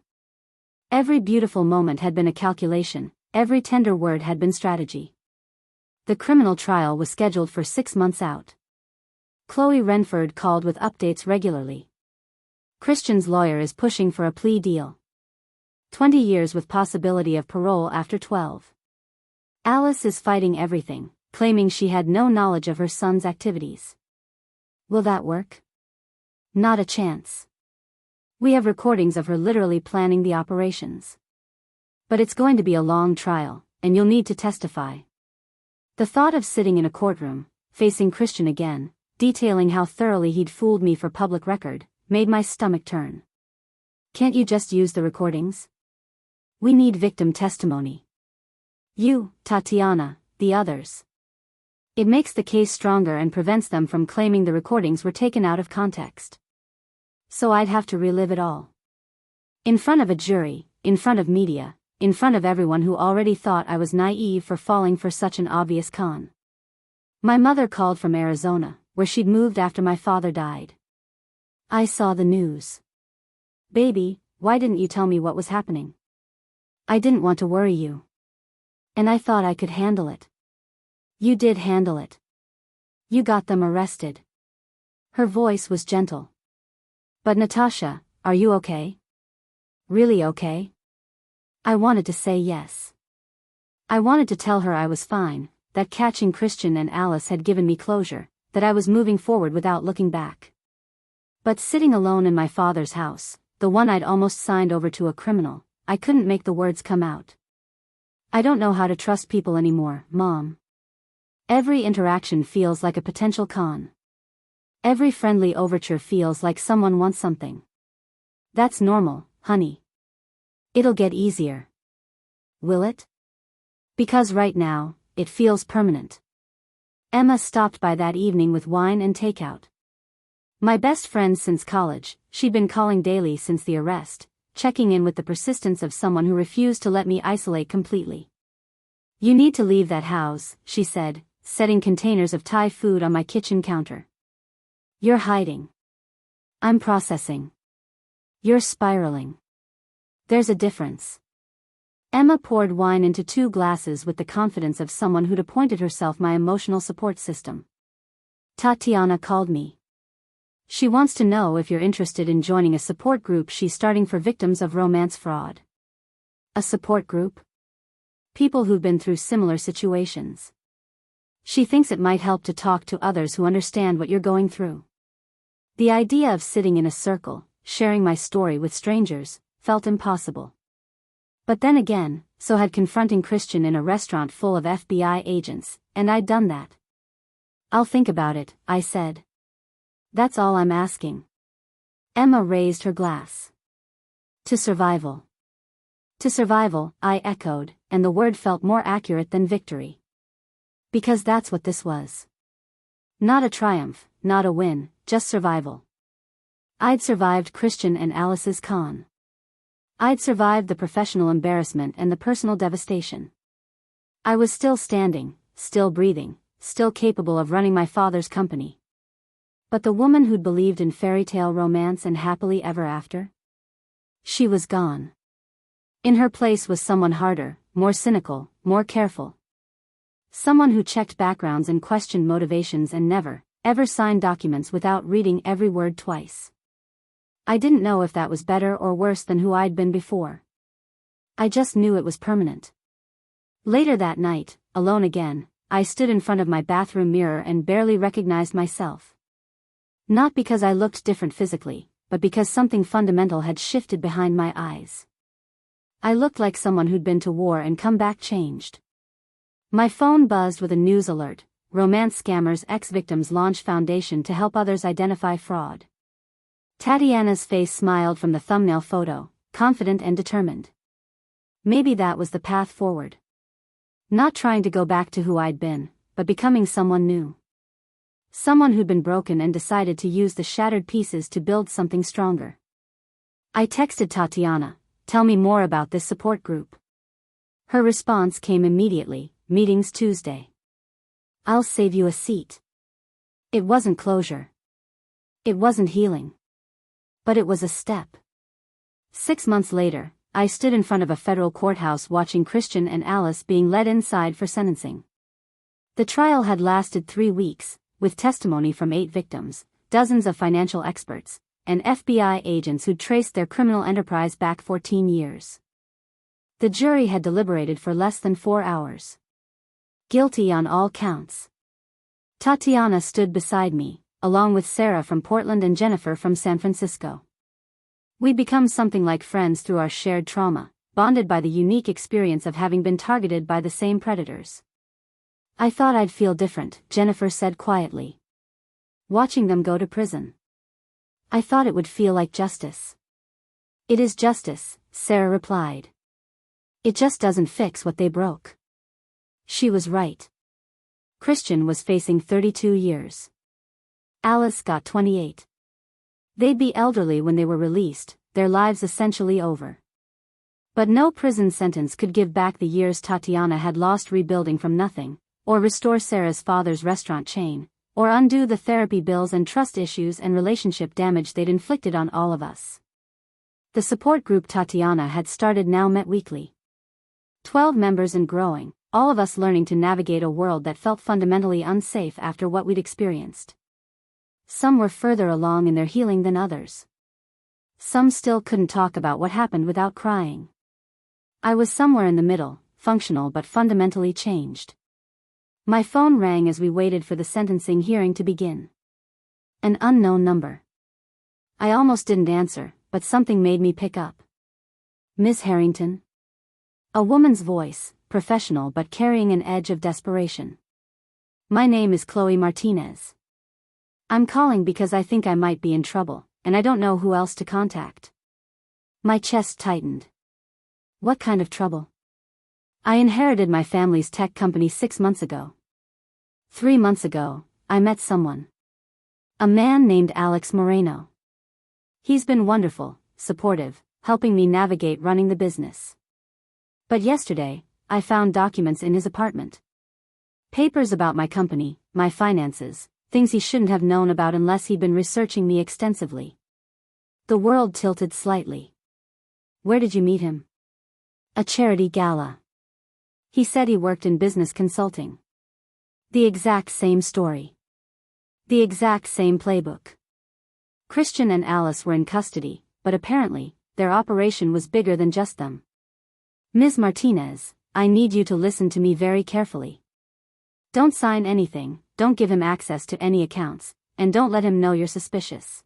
Every beautiful moment had been a calculation, every tender word had been strategy. The criminal trial was scheduled for 6 months out. Chloe Renford called with updates regularly. Christian's lawyer is pushing for a plea deal. 20 years with possibility of parole after 12. Alice is fighting everything, claiming she had no knowledge of her son's activities. Will that work? Not a chance. We have recordings of her literally planning the operations. But it's going to be a long trial, and you'll need to testify. The thought of sitting in a courtroom, facing Christian again, detailing how thoroughly he'd fooled me for public record, made my stomach turn. Can't you just use the recordings? We need victim testimony. You, Tatiana, the others. It makes the case stronger and prevents them from claiming the recordings were taken out of context. So I'd have to relive it all. In front of a jury, in front of media, in front of everyone who already thought I was naive for falling for such an obvious con. My mother called from Arizona, where she'd moved after my father died. I saw the news. Baby, why didn't you tell me what was happening? I didn't want to worry you. And I thought I could handle it. You did handle it. You got them arrested. Her voice was gentle. But Natasha, are you okay? Really okay? I wanted to say yes. I wanted to tell her I was fine, that catching Christian and Alice had given me closure, that I was moving forward without looking back. But sitting alone in my father's house, the one I'd almost signed over to a criminal, I couldn't make the words come out. I don't know how to trust people anymore, Mom. Every interaction feels like a potential con. Every friendly overture feels like someone wants something. That's normal, honey. It'll get easier. Will it? Because right now, it feels permanent. Emma stopped by that evening with wine and takeout. My best friend since college, she'd been calling daily since the arrest, checking in with the persistence of someone who refused to let me isolate completely. You need to leave that house, she said, setting containers of Thai food on my kitchen counter. You're hiding. I'm processing. You're spiraling. There's a difference. Emma poured wine into 2 glasses with the confidence of someone who'd appointed herself my emotional support system. Tatiana called me. She wants to know if you're interested in joining a support group she's starting for victims of romance fraud. A support group? People who've been through similar situations. She thinks it might help to talk to others who understand what you're going through. The idea of sitting in a circle, sharing my story with strangers, felt impossible. But then again, so had confronting Christian in a restaurant full of FBI agents, and I'd done that. I'll think about it, I said. That's all I'm asking. Emma raised her glass. To survival. To survival, I echoed, and the word felt more accurate than victory. Because that's what this was. Not a triumph, not a win, just survival. I'd survived Christian and Alice's con. I'd survived the professional embarrassment and the personal devastation. I was still standing, still breathing, still capable of running my father's company. But the woman who'd believed in fairy tale romance and happily ever after? She was gone. In her place was someone harder, more cynical, more careful. Someone who checked backgrounds and questioned motivations and never, ever signed documents without reading every word twice. I didn't know if that was better or worse than who I'd been before. I just knew it was permanent. Later that night, alone again, I stood in front of my bathroom mirror and barely recognized myself. Not because I looked different physically, but because something fundamental had shifted behind my eyes. I looked like someone who'd been to war and come back changed. My phone buzzed with a news alert: romance scammers ex-victims launch foundation to help others identify fraud. Tatiana's face smiled from the thumbnail photo, confident and determined. Maybe that was the path forward. Not trying to go back to who I'd been, but becoming someone new. Someone who'd been broken and decided to use the shattered pieces to build something stronger. I texted Tatiana, "Tell me more about this support group." Her response came immediately, "Meetings Tuesday. I'll save you a seat." It wasn't closure. It wasn't healing. But it was a step. 6 months later, I stood in front of a federal courthouse watching Christian and Alice being led inside for sentencing. The trial had lasted 3 weeks, with testimony from 8 victims, dozens of financial experts, and FBI agents who'd traced their criminal enterprise back 14 years. The jury had deliberated for less than 4 hours. Guilty on all counts. Tatiana stood beside me, along with Sarah from Portland and Jennifer from San Francisco. We'd become something like friends through our shared trauma, bonded by the unique experience of having been targeted by the same predators. I thought I'd feel different, Jennifer said quietly. Watching them go to prison. I thought it would feel like justice. It is justice, Sarah replied. It just doesn't fix what they broke. She was right. Christian was facing 32 years. Alice got 28. They'd be elderly when they were released, their lives essentially over. But no prison sentence could give back the years Tatiana had lost rebuilding from nothing, or restore Sarah's father's restaurant chain, or undo the therapy bills and trust issues and relationship damage they'd inflicted on all of us. The support group Tatiana had started now met weekly. 12 members and growing, all of us learning to navigate a world that felt fundamentally unsafe after what we'd experienced. Some were further along in their healing than others. Some still couldn't talk about what happened without crying. I was somewhere in the middle, functional but fundamentally changed. My phone rang as we waited for the sentencing hearing to begin. An unknown number. I almost didn't answer, but something made me pick up. "Miss Harrington?" A woman's voice, professional but carrying an edge of desperation. "My name is Chloe Martinez." I'm calling because I think I might be in trouble, and I don't know who else to contact. My chest tightened. What kind of trouble? I inherited my family's tech company 6 months ago. 3 months ago, I met someone. A man named Alex Moreno. He's been wonderful, supportive, helping me navigate running the business. But yesterday, I found documents in his apartment. Papers about my company, my finances, things he shouldn't have known about unless he'd been researching me extensively. The world tilted slightly. Where did you meet him? A charity gala. He said he worked in business consulting. The exact same story. The exact same playbook. Christian and Alice were in custody, but apparently, their operation was bigger than just them. Ms. Martinez, I need you to listen to me very carefully. Don't sign anything, don't give him access to any accounts, and don't let him know you're suspicious.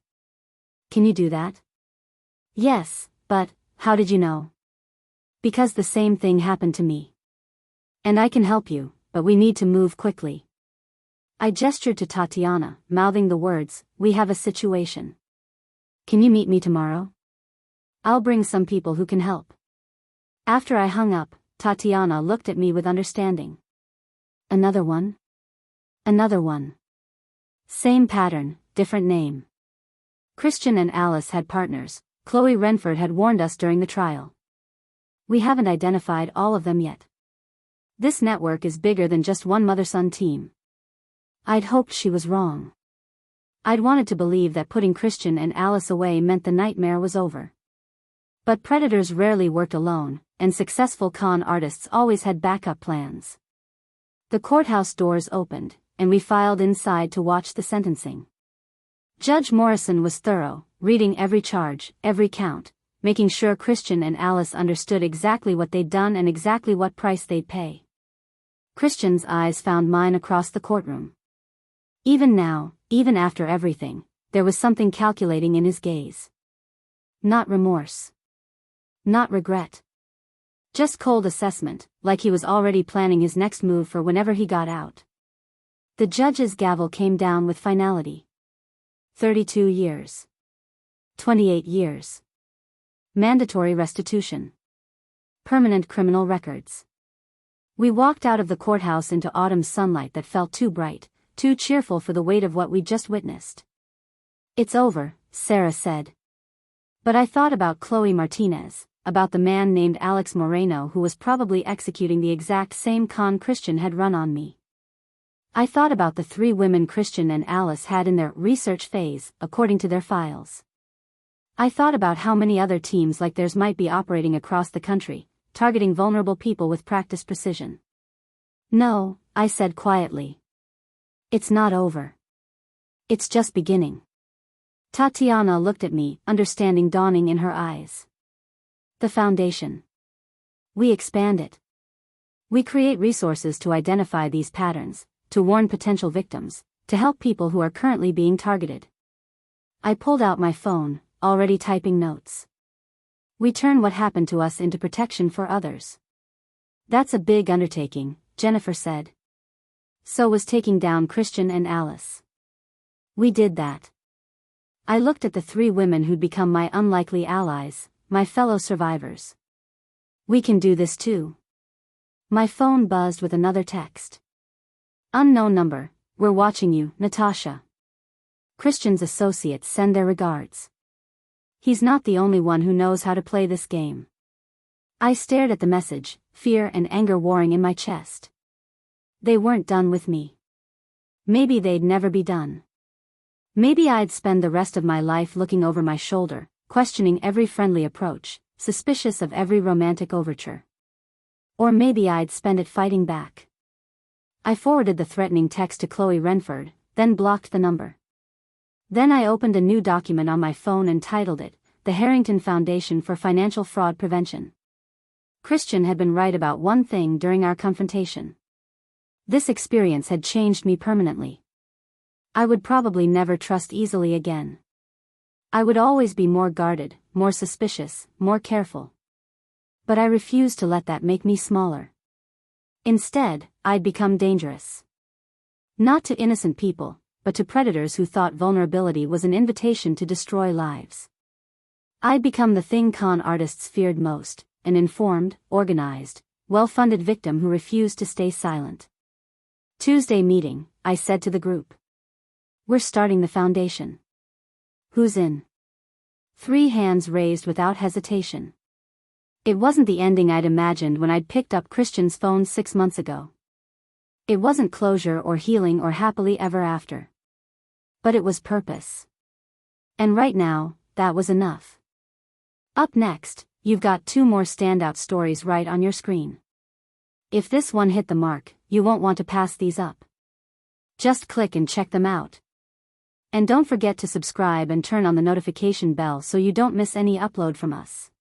Can you do that? Yes, but, how did you know? Because the same thing happened to me. And I can help you, but we need to move quickly. I gestured to Tatiana, mouthing the words, we have a situation. Can you meet me tomorrow? I'll bring some people who can help. After I hung up, Tatiana looked at me with understanding. Another one? Another one. Same pattern, different name. Christian and Alice had partners. Chloe Renford had warned us during the trial. We haven't identified all of them yet. This network is bigger than just one mother-son team. I'd hoped she was wrong. I'd wanted to believe that putting Christian and Alice away meant the nightmare was over. But predators rarely worked alone, and successful con artists always had backup plans. The courthouse doors opened, and we filed inside to watch the sentencing. Judge Morrison was thorough, reading every charge, every count, making sure Christian and Alice understood exactly what they'd done and exactly what price they'd pay. Christian's eyes found mine across the courtroom. Even now, even after everything, there was something calculating in his gaze. Not remorse. Not regret. Just cold assessment, like he was already planning his next move for whenever he got out. The judge's gavel came down with finality. 32 years. 28 years. Mandatory restitution. Permanent criminal records. We walked out of the courthouse into autumn sunlight that felt too bright, too cheerful for the weight of what we'd just witnessed. It's over, Sarah said. But I thought about Chloe Martinez, about the man named Alex Moreno who was probably executing the exact same con Christian had run on me. I thought about the 3 women Christian and Alice had in their research phase, according to their files. I thought about how many other teams like theirs might be operating across the country, targeting vulnerable people with practiced precision. No, I said quietly. It's not over. It's just beginning. Tatiana looked at me, understanding dawning in her eyes. The foundation. We expand it. We create resources to identify these patterns, to warn potential victims, to help people who are currently being targeted. I pulled out my phone, already typing notes. We turn what happened to us into protection for others. That's a big undertaking, Jennifer said. So was taking down Christian and Alice. We did that. I looked at the 3 women who'd become my unlikely allies, my fellow survivors. We can do this too. My phone buzzed with another text. Unknown number, we're watching you, Natasha. Christian's associates send their regards. He's not the only one who knows how to play this game. I stared at the message, fear and anger warring in my chest. They weren't done with me. Maybe they'd never be done. Maybe I'd spend the rest of my life looking over my shoulder, questioning every friendly approach, suspicious of every romantic overture. Or maybe I'd spend it fighting back. I forwarded the threatening text to Chloe Renford, then blocked the number. Then I opened a new document on my phone and titled it, The Harrington Foundation for Financial Fraud Prevention. Christian had been right about one thing during our confrontation. This experience had changed me permanently. I would probably never trust easily again. I would always be more guarded, more suspicious, more careful. But I refused to let that make me smaller. Instead, I'd become dangerous. Not to innocent people, but to predators who thought vulnerability was an invitation to destroy lives. I'd become the thing con artists feared most, an informed, organized, well-funded victim who refused to stay silent. Tuesday meeting, I said to the group. We're starting the foundation. Who's in? 3 hands raised without hesitation. It wasn't the ending I'd imagined when I'd picked up Christian's phone 6 months ago. It wasn't closure or healing or happily ever after. But it was purpose. And right now, that was enough. Up next, you've got 2 more standout stories right on your screen. If this one hit the mark, you won't want to pass these up. Just click and check them out. And don't forget to subscribe and turn on the notification bell so you don't miss any upload from us.